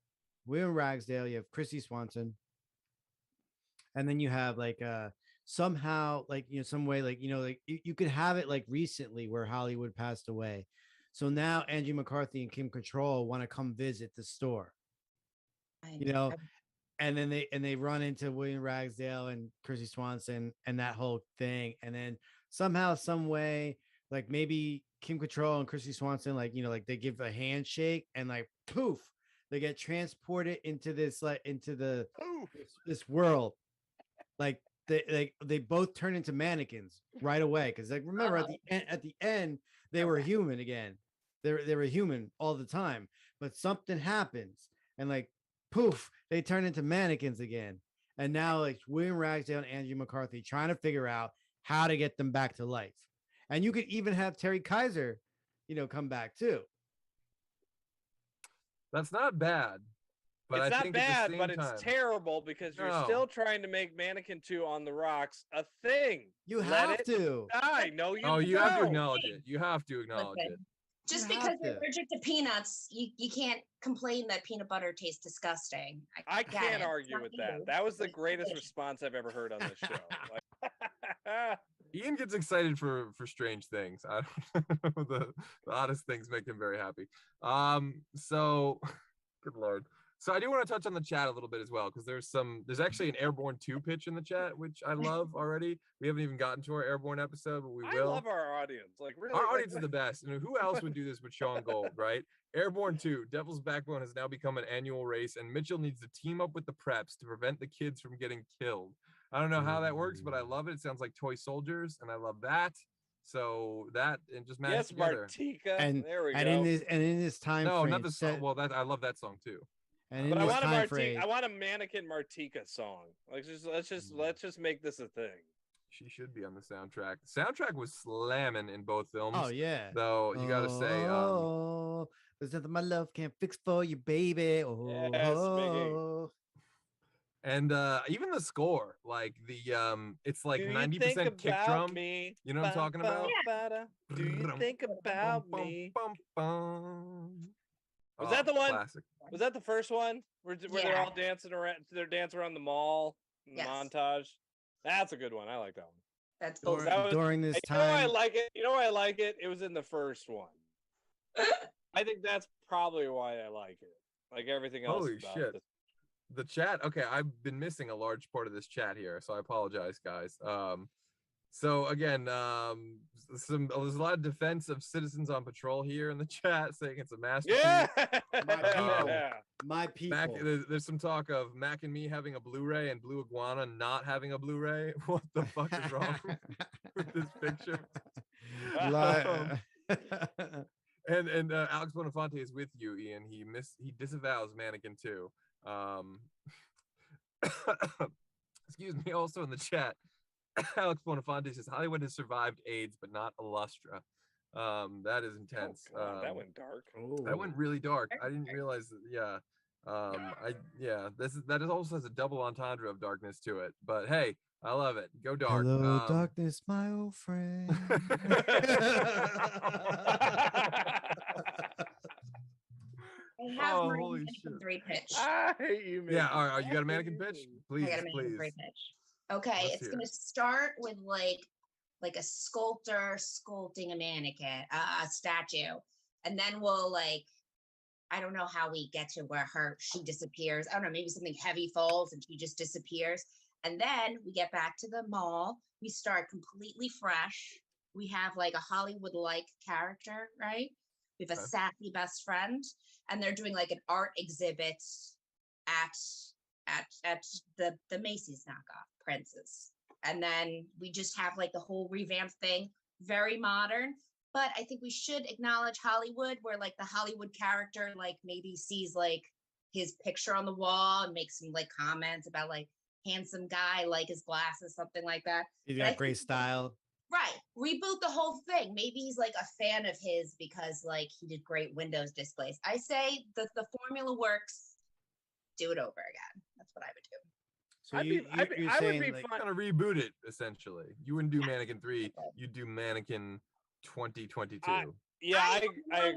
William Ragsdale, you have Chrissy Swanson, and then you have like somehow like some way like you could have it like recently where Hollywood passed away. So now Angie McCarthy and Kim Control want to come visit the store, and then they run into William Ragsdale and Chrissy Swanson and that whole thing, and then somehow, some way, like maybe Kim Control and Chrissy Swanson, like they give a handshake and like poof, they get transported into this this world, like they both turn into mannequins right away. Because like remember at the end they were human again. They were human all the time, but something happens and like poof, they turn into mannequins again. And now like William Ragsdale and Angie McCarthy trying to figure out how to get them back to life. And you could even have Terry Kaiser, come back too. That's not bad, But it's I not think at the bad, same but it's time- terrible because you're No. still trying to make Mannequin 2 on the rocks a thing. You Let have it to. die. No, you Oh, you have to don't. acknowledge it. You have to acknowledge Listen, it. just You because have you're to. allergic to peanuts, you can't complain that peanut butter tastes disgusting. I get can't it. It's argue not with you. that. That was the It's greatest delicious. response I've ever heard on this show. Like, Ian gets excited for strange things. I don't know. The oddest things make him very happy. So good lord. So I do want to touch on the chat a little bit as well, because there's actually an Airborne 2 pitch in the chat, which I love already. We haven't even gotten to our Airborne episode, but we I will. love our audience. Like really, Our like, audience is the best. And who else would do this but Sean Gold, right? Airborne 2, Devil's Backbone has now become an annual race, and Mitchell needs to team up with the preps to prevent the kids from getting killed. I don't know how that works, but I love it. It sounds like toy soldiers, and I love that. So that and just match yes, together. Martika. And there we and go. in this time No, frame, not the song. set, Well, that I love that song too. and in but I this want a time Martika. frame, I want a Mannequin Martika song. Like, let's just make this a thing. She should be on the soundtrack. The soundtrack was slamming in both films. oh yeah. Though you gotta say, Oh, there's nothing my love can't fix for you, baby. Oh, Yes, Miggy. and even the score, like it's like Do you 90% think kick about drum. me? You know what I'm talking about? Do you think about Bum, me? bum, bum. Was that the one? Classic. Was that the first one where they're Yeah. all dancing around? They're dancing around the mall Yes. montage. That's a good one. I like that one. That's During, both. that was- during this You know why I time, like it? You know why I like it? It was in the first one. I think that's probably why I like it. Like everything else. Holy about shit. this. The chat. Okay, I've been missing a large part of this chat here, so I apologize, guys. So again, there's a lot of defense of citizens on patrol here in the chat, saying it's a masterpiece. Yeah. my people. Mac, there's some talk of Mac and me having a Blu-ray and Blue Iguana not having a Blu-ray. What the fuck is wrong with this picture? And Alex Bonifante is with you, Ian. He disavows Mannequin 2. Excuse me. Also in the chat, Alex Bonifante says Hollywood has survived AIDS, but not Illustra. That is intense. Oh, God, that went dark. That went really dark. I didn't realize that. Yeah. That is also has a double entendre of darkness to it. But hey, I love it. Go dark. Hello, darkness, my old friend. I have Oh, my holy Mannequin shit. 3 pitch. I hate you, Yeah. Mickey. All right. You got a I mannequin hate pitch? you. Please, I got a Mannequin 3 please. pitch. Okay, Let's it's hear gonna it. start with like a sculptor sculpting a mannequin, a statue, and then we'll I don't know how we get to where she disappears. I don't know, maybe something heavy falls and she just disappears. And then we get back to the mall. We start completely fresh. We have like a Hollywood-like character, right? We have a Okay. sassy best friend, and they're doing like an art exhibit at the Macy's knockoff Prince's. And then we just have like the whole revamped thing, very modern. But I think we should acknowledge Hollywood, where like the Hollywood character like maybe sees like his picture on the wall and makes some like comments about like handsome guy, like his glasses, something like that. He's But I got great think- style. Right. Reboot the whole thing. Maybe he's like a fan of his because like he did great Windows displays. I say the formula works. Do it over again. That's what I would do. So I'd you're I would saying be like, fine. Kind of reboot it essentially. You wouldn't do Mannequin 3. You'd do Mannequin 2022. Yeah, I know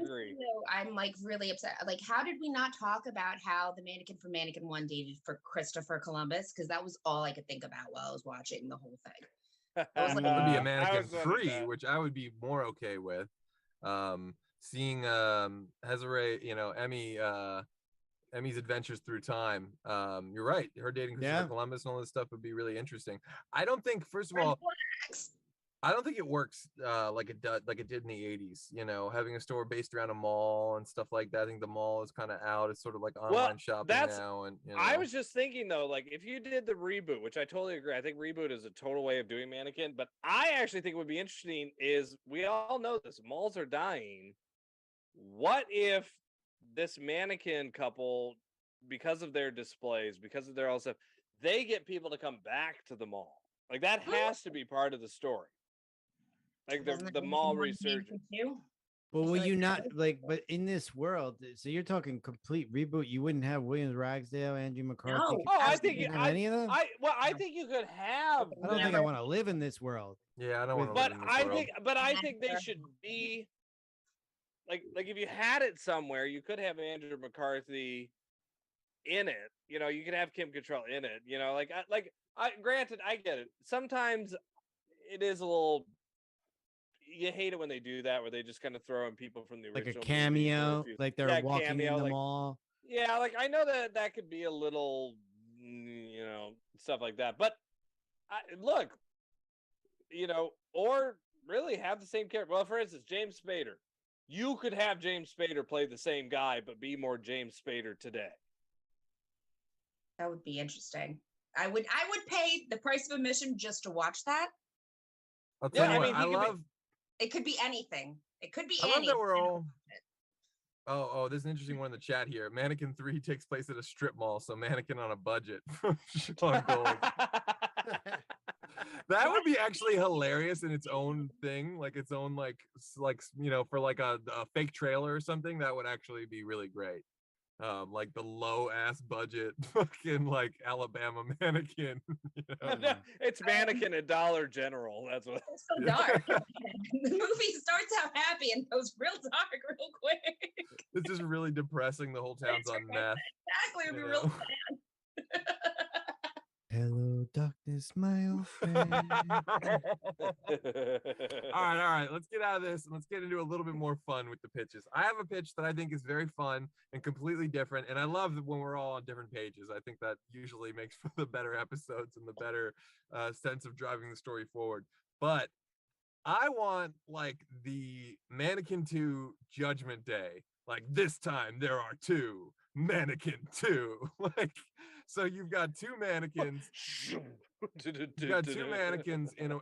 agree. too. I'm like really upset. Like, how did we not talk about how the Mannequin for Mannequin 1 dated for Christopher Columbus? Because that was all I could think about while I was watching the whole thing. was like- It would be I a Mannequin was wondering 3, that. which I would be more okay with. Seeing Hezare, Emmy's adventures through time. You're right. Her dating Christopher Yeah. Columbus and all this stuff would be really interesting. I don't think, first of all, I don't think it works like it did in the 80s, having a store based around a mall and stuff like that. I think the mall is kind of out. It's sort of like online shopping that's- now. And I was just thinking though, like if you did the reboot, which I totally agree, I think reboot is a total way of doing Mannequin. But I actually think would be interesting is we all know this malls are dying. What if this Mannequin couple, because of their displays, because of their all stuff, they get people to come back to the mall? Like that has to be part of the story. Like Wasn't the it mall Mannequin 1 and resurgence. Mannequin 2? But I will feel you like not like? But in this world, so you're talking complete reboot. You wouldn't have Williams Ragsdale, Andrew McCarthy. No. Oh, I you think wouldn't you, have any of them. I think you could have I don't think I Never. want to live in this world. Yeah, I don't With- want to live but in this I world. think they should be like if you had it somewhere, you could have Andrew McCarthy in it. You know, you could have Kim Cattrall in it. You know, granted, I get it. Sometimes it is a little. You hate it when they do that, where they just kind of throw in people from the Like original a cameo, movie, like they're yeah, walking cameo, in the like, mall. Yeah, like I know that could be a little, you know, stuff like that. But look, you know, or really have the same character. Well, for instance, James Spader. You could have James Spader play the same guy, but be more James Spader today. That would be interesting. I would pay the price of admission just to watch that. I'll tell Yeah, you I what, mean, I love. It could be anything. It could be I love Annie. that we're all. Oh, there's an interesting one in the chat here. Mannequin 3 takes place at a strip mall, so Mannequin on a budget. Sean Gold. That would be actually hilarious in its own thing, like its own like you know, for like a fake trailer or something. That would actually be really great. Like the low ass budget fucking like Alabama Mannequin. You know? It's Mannequin at Dollar General. That's what. It's so dark. The movie starts out happy and goes real dark real quick. It's just really depressing. The whole town's on meth. Exactly, it'd be you real know? sad. Hello, darkness, my old friend. All right. Let's get out of this and let's get into a little bit more fun with the pitches. I have a pitch that I think is very fun and completely different. And I love that when we're all on different pages. I think that usually makes for the better episodes and the better sense of driving the story forward. But I want like the Mannequin 2 Judgment Day. Like this time there are two Mannequin 2. Like, so you've got two mannequins. You've got two mannequins and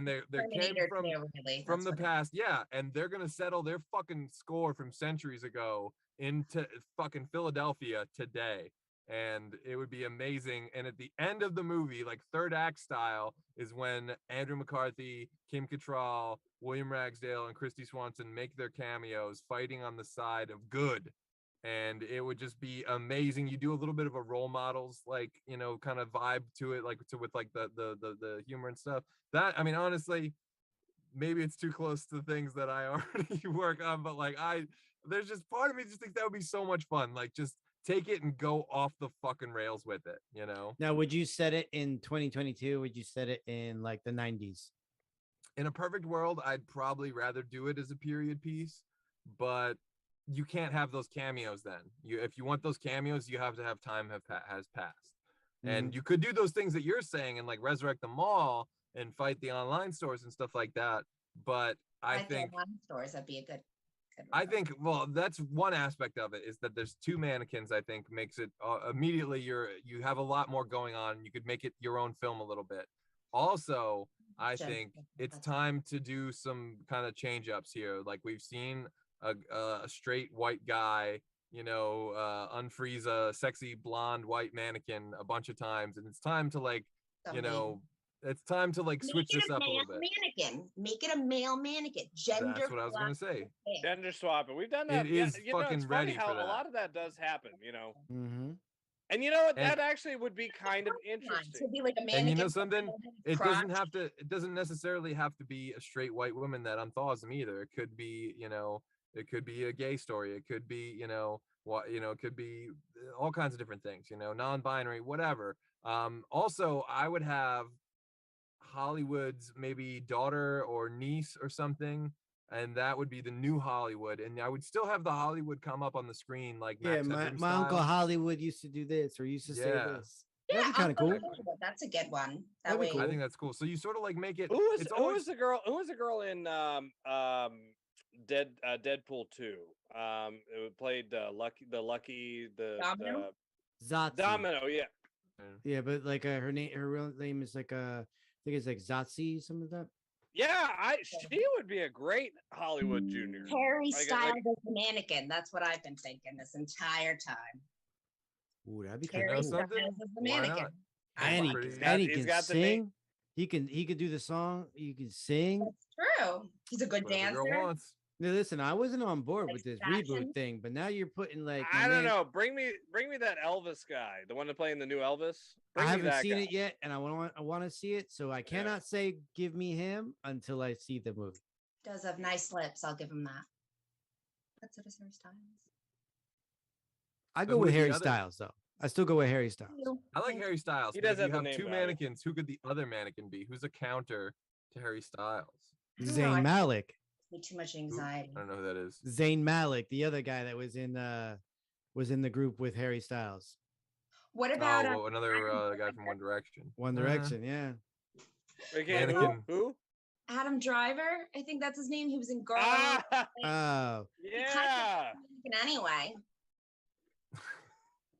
they came from the past. Yeah, and they're gonna settle their fucking score from centuries ago into fucking Philadelphia today. And it would be amazing. And at the end of the movie, like third act style, is when Andrew McCarthy, Kim Cattrall, William Ragsdale, and Christy Swanson make their cameos fighting on the side of good. And it would just be amazing. You do a little bit of a role models, like, you know, kind of vibe to it, like with like the humor and stuff. That, I mean, honestly, maybe it's too close to things that I already work on, but like there's just part of me just thinks that would be so much fun. Like just take it and go off the fucking rails with it, you know? Now, would you set it in 2022? Would you set it in like the 90s? In a perfect world, I'd probably rather do it as a period piece, but you can't have those cameos then. If you want those cameos, you have to have time has passed. And you could do those things that you're saying and like resurrect the mall and fight the online stores and stuff like that. But I think online stores, that'd be a good I think, well, that's one aspect of it, is that there's two mannequins. I think makes it immediately you have a lot more going on. You could make it your own film a little bit. Also, I think it's time to do some kind of change ups here. Like we've seen a straight white guy, you know, unfreeze a sexy blonde white mannequin a bunch of times, and it's time to like, you know, it's time to like switch this up a little bit. Mannequin. Make it a male mannequin. Gender. That's what I was gonna say. Gender swapping. We've done that. It is you know, fucking it's funny ready how for that. a lot of that does happen, you know. Mm-hmm. And you know what? And- that actually would be kind of To interesting. be like a mannequin. And you know something? It doesn't crotch. have to. It doesn't necessarily have to be a straight white woman that unthaws them either. It could be, you know, it could be a gay story. It could be, you know, what, you know, it could be all kinds of different things. You know, non-binary, whatever. Also, I would have Hollywood's maybe daughter or niece or something, and that would be the new Hollywood. And I would still have the Hollywood come up on the screen like Yeah, Max Headroom my uncle style. Hollywood used to do this or used to say Yeah. this. That'd be kind of cool. That's a good one. That That'd be way, cool. I think that's cool. So you sort of like make it. Who was it's who always- was the girl? Who was the girl in Deadpool 2? It played Domino? Zotzi. Domino. Yeah. Yeah, but like her real name is like I think it's like Zotzi, something like that. Yeah, she would be a great Hollywood junior. Harry Like, Styles as the mannequin. That's what I've been thinking this entire time. Ooh, that'd be kind Harry of know cool. something? Styles as the Why mannequin. not? I And he, like Pretty- it. and he He's can got the name- sing. He can do the song. You can sing. That's true. He's a good Whatever the dancer. girl wants. Now, listen, I wasn't on board Like with this fashion? reboot thing, but now you're putting like my I don't man- know. Bring me that Elvis guy, the one to play in the new Elvis. Bring I me haven't that seen guy. it yet, and I want to see it, so I cannot say give me him until I see the movie. Does have nice lips. I'll give him that. That's what Harry Styles. I But go who with are the Harry other- Styles though. I still go with Harry Styles. I like Harry Styles. He but does if you have the have name two value. mannequins, who could the other mannequin be? Who's a counter to Harry Styles? I don't know, I Zayn Malik. need too much Who? anxiety. I don't know who that is. Zayn Malik, the other guy that was in the group with Harry Styles. What about Oh, another guy from One Direction. One Direction, yeah. Okay, Mannequin. who? Adam Driver? I think that's his name. He was in Girl. Ah, Oh, yeah. Anyway,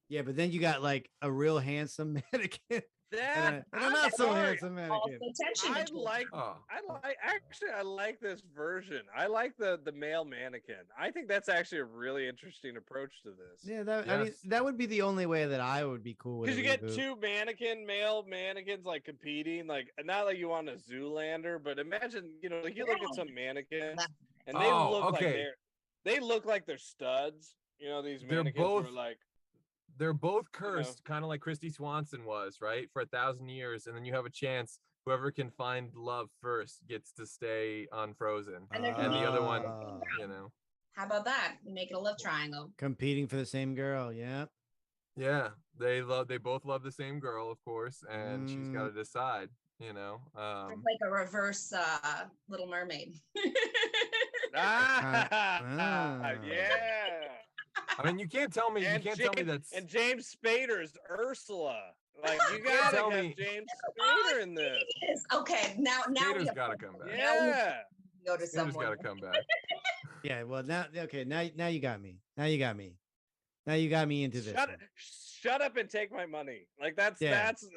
yeah, but then you got like a real handsome mannequin That and a not so sorry. handsome also mannequin. tension. I between like Oh, I like this version. I like the male mannequin. I think that's actually a really interesting approach to this. Yeah, I mean Yes. that would be the only way that I would be cool with. Because a you get reboot. two male mannequins like competing, like not like you want a Zoolander, but imagine, like you look at some mannequins and they Oh, look like okay. they look like they're studs. These They're mannequins who are both- like they're both cursed, kind of like Christy Swanson was, right? For 1,000 years, and then you have a chance. Whoever can find love first gets to stay unfrozen, And they're and the other one, Ah. How about that? We make it a love triangle. Competing for the same girl, yeah. yeah, they both love the same girl, of course, and she's got to decide, It's like a reverse Little Mermaid. Ah. yeah. I mean, you can't tell me that's And James Spader's Ursula. Like you can't gotta tell have me- James Spader in this. Yes. Okay, now we Spader's have got to to come back. Yeah. go to Spader's someone. got to come back. Yeah, well now you got me. Now you got me into this. one. Shut up and take my money. Like that's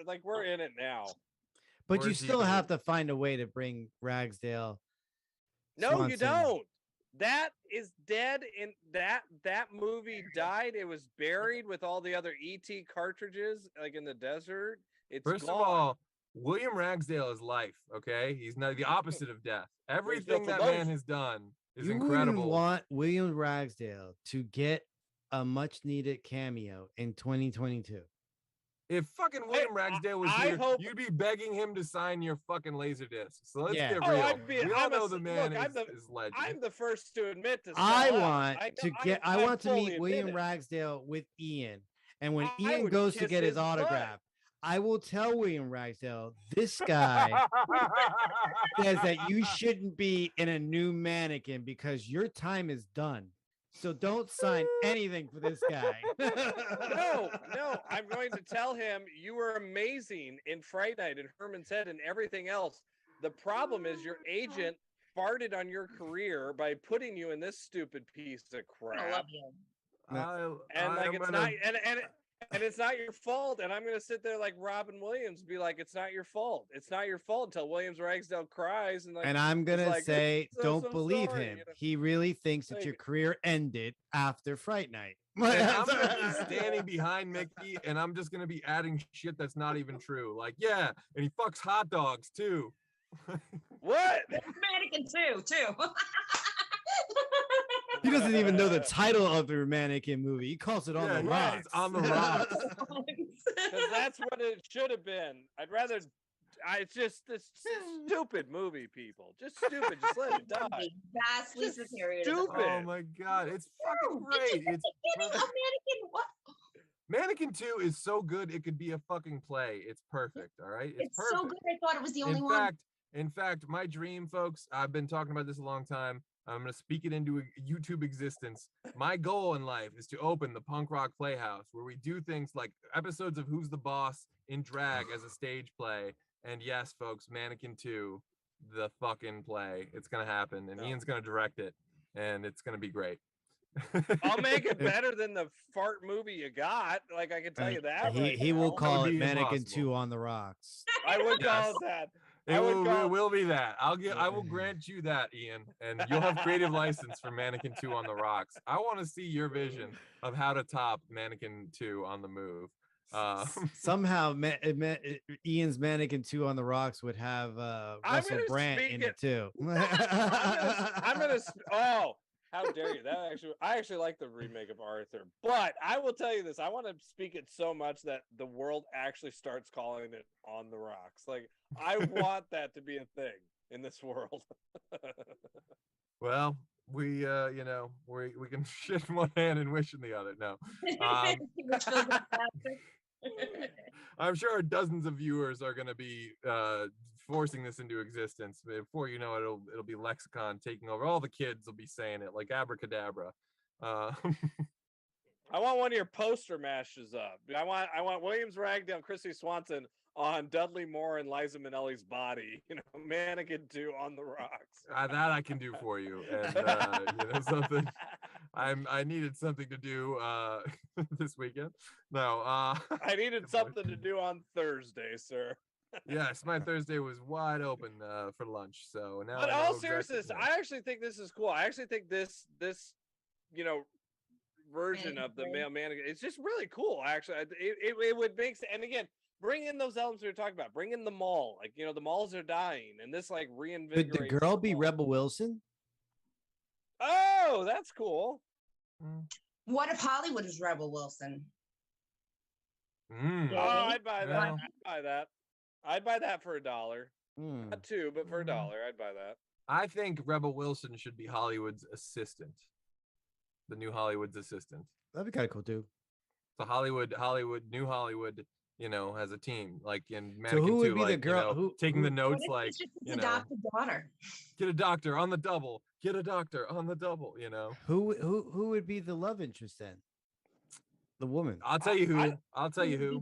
like we're in it now. But you Where's he still gonna- have to find a way to bring Ragsdale. No, you Swanson. don't. That is dead. In that movie died. It was buried with all the other ET cartridges, like in the desert. It's First gone. of all, William Ragsdale is life. Okay, he's not the opposite of death. Everything built that a man boat. has done is You wouldn't incredible. want William Ragsdale to get a much needed cameo in 2022. If fucking William Ragsdale was I here, hope- you'd be begging him to sign your fucking laser disc. So let's Yeah. get Oh, real. I'd be- we all I'm a know s- the man look, is legend. I'm the first to admit to. I sell out. want I want to fully meet admit William it. Ragsdale with Ian. And when I Ian would goes to kiss get his his butt. autograph, I will tell William Ragsdale, this guy says that you shouldn't be in a new mannequin because your time is done. So don't sign anything for this guy. No, I'm going to tell him you were amazing in Fright Night and Herman's Head and everything else. The problem is your agent farted on your career by putting you in this stupid piece of I crap. love you. And like I'm it's gonna- not and it's not your fault. And I'm gonna sit there like Robin Williams, be like, it's not your fault. It's not your fault until Williams Ragsdale cries and like And I'm gonna like, say, "So- don't so believe sorry," him. you know? He really thinks that your Like- career ended after Fright Night. And I'm gonna be standing behind Mickey, and I'm just gonna be adding shit that's not even true. Like, yeah, and he fucks hot dogs too. What? Mannequin too. He doesn't even know the title of the Mannequin movie. He calls it On Yeah, the he Rocks. says On the Rocks. Because that's what it should have been. I'd rather. It's just this stupid movie, people. Just stupid. Just let it die. Vastly Just superior. To the stupid. Oh my god, it's fucking No, great. It's It's beginning of perfect. Mannequin. What? Mannequin 2 is so good it could be a fucking play. It's perfect. All right, It's perfect. so good. I thought it was the only in one. fact, in fact, my dream, folks, I've been talking about this a long time. I'm gonna speak it into YouTube existence. My goal in life is to open the Punk Rock Playhouse, where we do things like episodes of Who's the Boss in drag as a stage play. And yes, folks, Mannequin 2, the fucking play. It's gonna happen, and No. Ian's gonna direct it, and it's gonna be great. I'll make it better than the fart movie you got. Like I can tell you that. He right he will now. call would it be Mannequin impossible. 2 on the Rocks. I would call Yes. it that. It I would will, call- it will be that. I will grant you that, Ian, and you'll have creative license for Mannequin 2 on the Rocks. I want to see your vision of how to top Mannequin 2 on the move. Somehow Ian's Mannequin 2 on the Rocks would have Russell Brand in it too. Oh, how dare you? I actually like the remake of Arthur, but I will tell you this: I want to speak it so much that the world actually starts calling it On the Rocks. Like, I want that to be a thing in this world. Well, we can shit in one hand and wish in the other. No. I'm sure dozens of viewers are going to be forcing this into existence. Before you know it, it'll be lexicon taking over. All the kids will be saying it like abracadabra. I want one of your poster mashes up. I want Williams Ragdale, Chrissy Swanson on Dudley Moore and Liza Minnelli's body. Mannequin 2 On the Rocks. That I can do for you. And something. I needed something to do this weekend. No, I needed something to do on Thursday, sir. Yes, my Thursday was wide open for lunch. So now. But all seriousness, I actually think this is cool. I actually think this version of the male mannequin, it's just really cool. Actually, it would make sense. And again, bring in those elements we were talking about. Bring in the mall. Like, the malls are dying, and this like reinvigorates. Could the girl be Rebel Wilson? Oh, that's cool. What if Hollywood is Rebel Wilson? Oh, I'd buy that. I'd buy that for $1. Not $2, but for $1, I'd buy that. I think Rebel Wilson should be Hollywood's assistant. The new Hollywood's assistant. That'd be kind of cool too. So New Hollywood, has a team like in Mannequin. So who would 2, be like, the girl taking the notes, like adopt a daughter. Get a doctor on the double. Get a doctor on the double. Who would be the love interest then? The woman. I'll tell you who. I'll tell you who.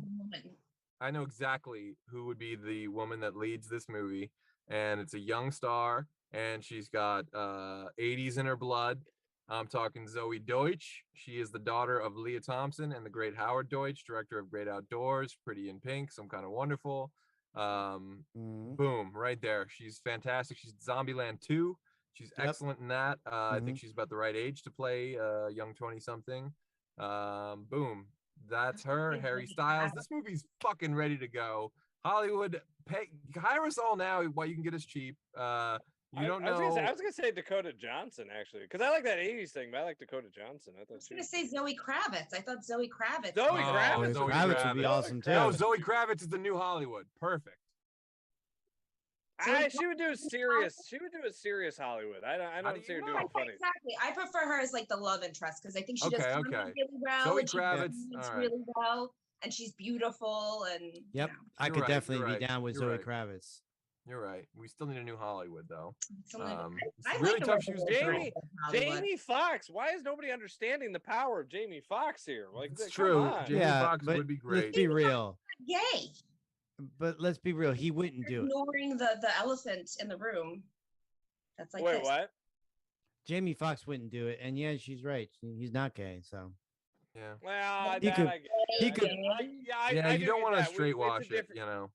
I know exactly who would be the woman that leads this movie, and it's a young star, and she's got 80s in her blood. I'm talking Zoe Deutsch. She is the daughter of Leah Thompson and the great Howard Deutsch, director of Great Outdoors, Pretty in Pink, Some Kind of Wonderful. Boom, right there. She's fantastic. She's Zombieland 2. She's excellent in that. I think she's about the right age to play young 20-something. Boom. That's her. Harry Styles. This movie's fucking ready to go. Hollywood, hire us all now while you can get us cheap. You don't know. I was gonna say Dakota Johnson actually, because I like that '80s thing, but I like Dakota Johnson. I was gonna say Zoe Kravitz. I thought Zoe Kravitz. Zoe Kravitz would be awesome too. No, Zoe Kravitz is the new Hollywood. Perfect. She would do a serious. She would do a serious Hollywood. I don't see her doing funny. Exactly. I prefer her as like the love interest because I think she does really well. Zoe Kravitz really well, and she's beautiful. And yep, I could definitely be down with Zoe Kravitz. You're right. We still need a new Hollywood though. It's really tough shoes to fill. Jamie Foxx. Why is nobody understanding the power of Jamie Foxx here? Like, it's true. Jamie Foxx would be great. Let's be real. Yay. But let's be real. He wouldn't do it. Ignoring the elephant in the room. That's like wait, what? Jamie Foxx wouldn't do it, and yeah, she's right. He's not gay, so. Yeah. Well, he could. You don't want to straight wash it,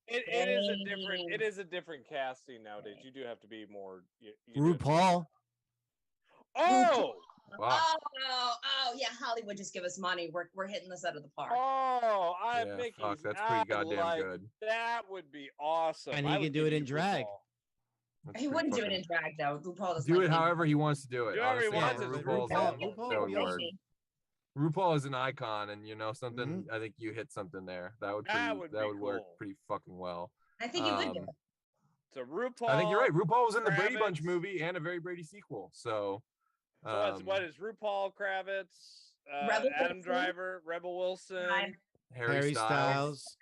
It is a different casting nowadays. You do have to be more. RuPaul. Oh. Wow. Oh, yeah. Hollywood, just give us money. We're hitting this out of the park. Oh, fuck, that's pretty goddamn good. That would be awesome. And he can do it in drag. He wouldn't do it in drag though. RuPaul doesn't do it however he wants to do it. RuPaul is an icon, and something. I think you hit something there. That would work pretty fucking well. I think you would do it. So RuPaul. I think you're right. RuPaul was in the Brady Bunch movie and a Very Brady sequel. So. What is RuPaul, Kravitz, Adam Driver, Rebel Wilson, Harry Styles,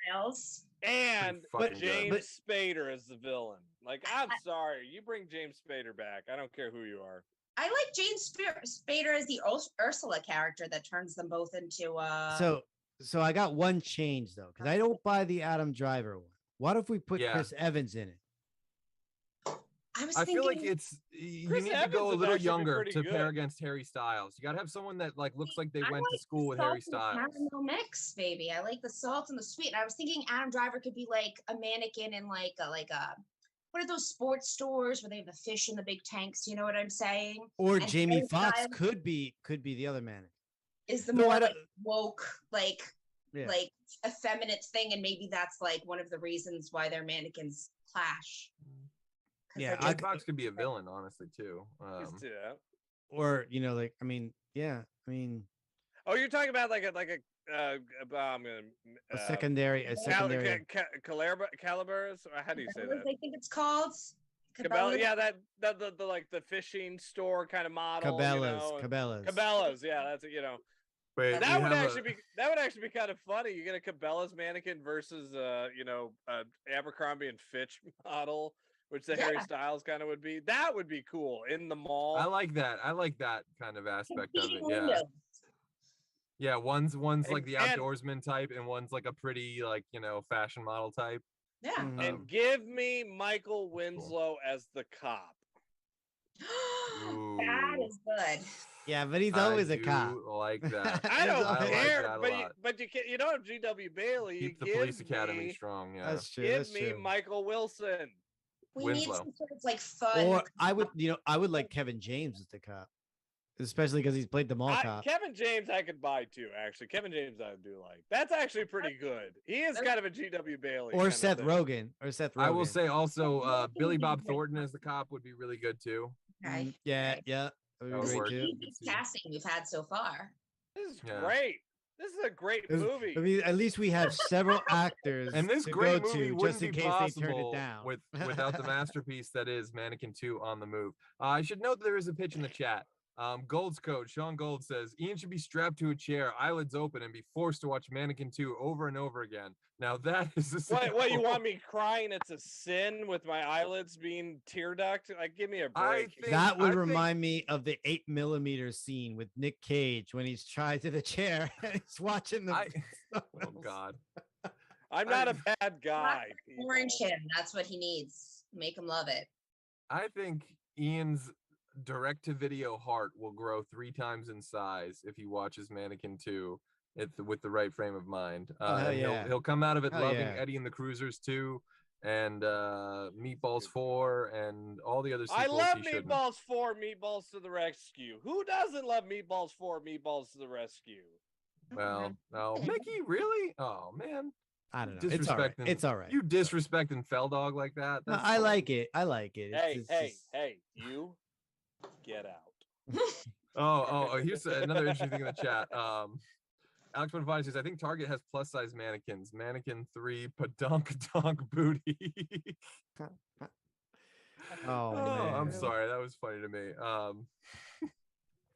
and James Spader as the villain? Like, I'm sorry, you bring James Spader back. I don't care who you are. I like James Spader as the Ursula character that turns them both into. So I got one change though, because I don't buy the Adam Driver one. What if we put Chris Evans in it? I feel like you need to go a little younger to pair against Harry Styles. You gotta have someone that looks like they went to school with Harry Styles. Caramel mix, baby. I like the salt and the sweet. And I was thinking Adam Driver could be like a mannequin in like a what are those sports stores where they have the fish in the big tanks? You know what I'm saying? Or Jamie Foxx could be the other mannequin. Is the more woke like effeminate thing, and maybe that's like one of the reasons why their mannequins clash. 'Cause Yeah, they're Red just- Fox could be a villain, honestly, too. Let's do that. or like I mean, Oh, you're talking about like a a secondary. Calibers? Or how do you say that? I think it's called. Cabela, yeah, the like the fishing store kind of model. Cabela's. Cabela's, yeah, that's it. Wait, That would actually be kind of funny. You get a Cabela's mannequin versus Abercrombie and Fitch model, which the Harry Styles kind of would be. That would be cool in the mall. I like that. I like that kind of aspect of it. Yeah. Windows. Yeah, one's like the And- outdoorsman type, and one's like a pretty fashion model type. Yeah. And give me Michael Winslow as the cop. That is good. Yeah, but he's always a do cop. like that. I don't like care, that a lot. but you don't have G.W. Bailey. Keep the give police academy me- strong. Yeah. That's true. Give That's me true. Michael Wilson. We need Winslow. some sort of like fun. Or I would like Kevin James as the cop, especially because he's played the mall cop. Kevin James, I could buy too. Actually, Kevin James, I do like. That's actually pretty good. He is kind of a G.W. Bailey. Or kind of Seth thing. Rogen. I will say also Billy Bob Thornton as the cop would be really good too. Okay. Yeah. That would That would be work. great, too. Easiest casting we've had so far. This is Yeah. great. This is a great movie. I mean, at least we have several actors And this to great go movie to wouldn't just in be case they turned possible it down. without the masterpiece that is Mannequin 2 on the move. I should note that there is a pitch in the chat. Gold's coach, Sean Gold, says Ian should be strapped to a chair, eyelids open, and be forced to watch Mannequin 2 over and over again. Now that is a What you want me crying? It's a sin with my eyelids being tear duct. Like, give me a break. That would remind me of the 8mm scene with Nick Cage when he's tied to the chair and he's watching the. Oh God. I'm not a bad guy. Orange him. That's what he needs. Make him love it. I think Ian's direct-to-video heart will grow 3 times in size if he watches Mannequin 2 with the right frame of mind. And he'll come out of it loving Eddie and the Cruisers 2 and Meatballs 4 and all the other sequels. I love he shouldn't. Meatballs 4, Meatballs to the Rescue. Who doesn't love Meatballs 4, Meatballs to the Rescue? Well, no, Mickey, really? Oh man, I don't know. It's all right. It's all right. You disrespecting Feldog like that? No, I like it. I like it. Hey, you get out. Oh, here's another interesting thing in the chat. Alex Bonifati says, I think Target has plus size mannequins. Mannequin 3, Padunk Donk Booty. I'm sorry. That was funny to me.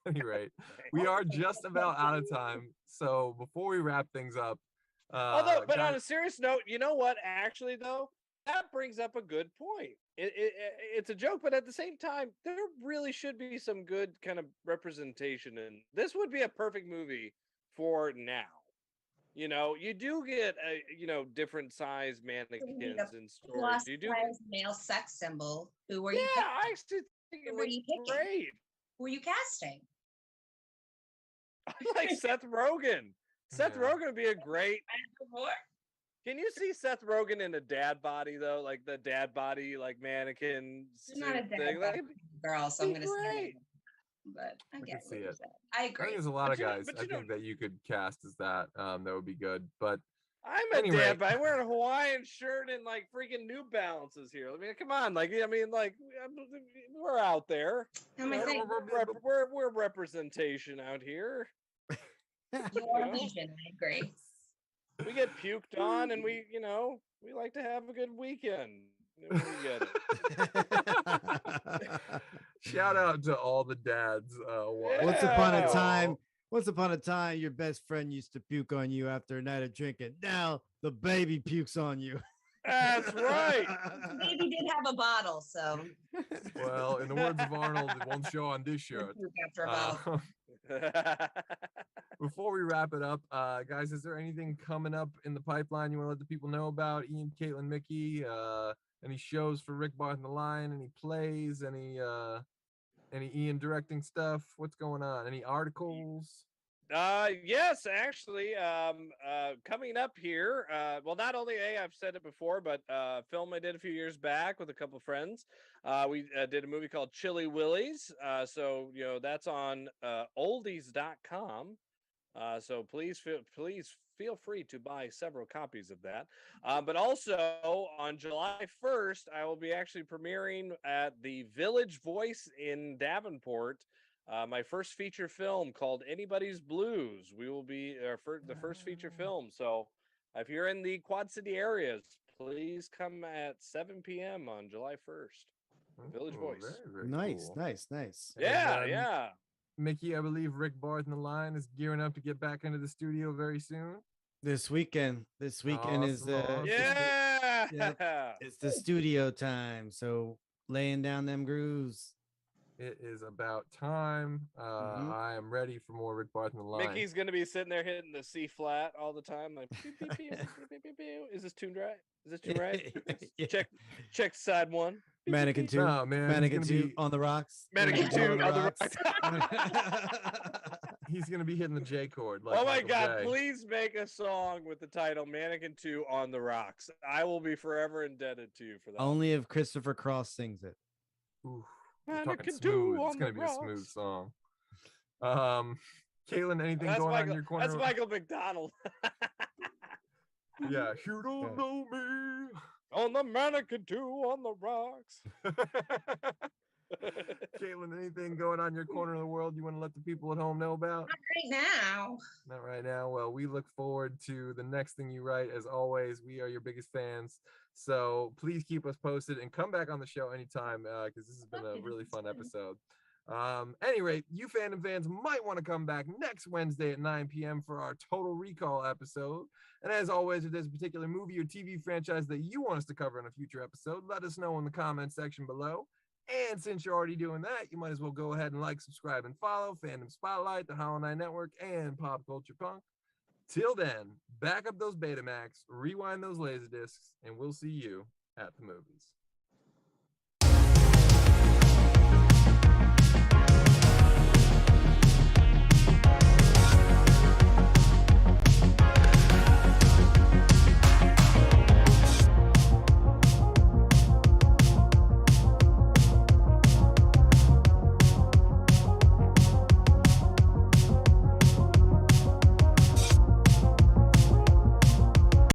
Anyway, we are just about out of time. So before we wrap things up, but on a serious note, you know what? Actually, though, that brings up a good point. It's a joke, but at the same time, there really should be some good kind of representation, and this would be a perfect movie for now. You do get different size mannequins in stores. You do male sex symbol. Who were you? Yeah, I actually think it would be great. Who were you casting? I like Seth Rogen. Seth Rogen would be a great. Can you see Seth Rogen in a dad body though, like the dad body, like mannequin I'm not a dad thing? body girl, so I'm gonna say. But I get see it. I I agree. think there's a lot of guys. but I think that you could cast as that. That would be good. But I'm a dad, but I'm wearing a Hawaiian shirt and like freaking New Balances here. I mean, come on, we're out there. We're representation out here. You are Legion. I agree. We get puked on, and we like to have a good weekend. We get it. Shout out to all the dads. Once upon a time, your best friend used to puke on you after a night of drinking. Now the baby pukes on you. That's right. Baby did have a bottle, so. Well, in the words of Arnold, it won't show on this shirt. After a bottle. Before we wrap it up, guys, is there anything coming up in the pipeline you want to let the people know about? Ian, Caitlin, Mickey, any shows for Rick Barth and the Lion? Any plays? Any Ian directing stuff? What's going on? Any articles? Yes, actually, coming up here. Well, not only I've said it before, but film I did a few years back with a couple of friends. We did a movie called Chili Willies. So that's on oldies.com. So please feel free to buy several copies of that. But also on July 1st, I will be actually premiering at the Village Voice in Davenport. My first feature film called Anybody's Blues. We will be the first feature film. So if you're in the Quad City areas, please come at 7 p.m. on July 1st. Village Ooh, Voice. very Nice, cool. nice, nice. Yeah, And, yeah. Mickey, I believe Rick Barth in the line is gearing up to get back into the studio very soon. This weekend is Awesome, awesome. Yeah. it's the studio time. So laying down them grooves. It is about time. I am ready for more Rick Barth in the line. Mickey's gonna be sitting there hitting the C flat all the time, like pew, pew, pew, pew, pew, pew, pew. Is this tuned right? Is this tuned right? Yeah. Check side one. Pew, pew, Mannequin pew. 2. No, man, he's Mannequin gonna 2 be- on the rocks. Mannequin 2 on the rocks. He's gonna be hitting the J chord. Like Oh my Michael God! J. Please make a song with the title "Mannequin 2 on the Rocks." I will be forever indebted to you for that. Only if Christopher Cross sings it. Ooh, we're talking Mannequin 2 smooth. It's on gonna the be a smooth rocks. song. Caitlin, anything That's going on Michael. in your corner? That's Michael McDonald. Yeah, you don't know me. On the Mannequin 2 on the rocks. Caitlin, anything going on in your corner of the world you want to let the people at home know about? Not right now. Not right now. Well, we look forward to the next thing you write. As always, we are your biggest fans. So please keep us posted and come back on the show anytime because this has been a really fun episode. Any rate, you Fandom fans might want to come back next Wednesday at 9 p.m. for our Total Recall episode. And as always, if there's a particular movie or TV franchise that you want us to cover in a future episode, let us know in the comment section below. And since you're already doing that, you might as well go ahead and like, subscribe, and follow Fandom Spotlight, the Hollow Knight Network, and Pop Culture Punk. Till then, back up those Betamax, rewind those Laserdiscs, and we'll see you at the movies.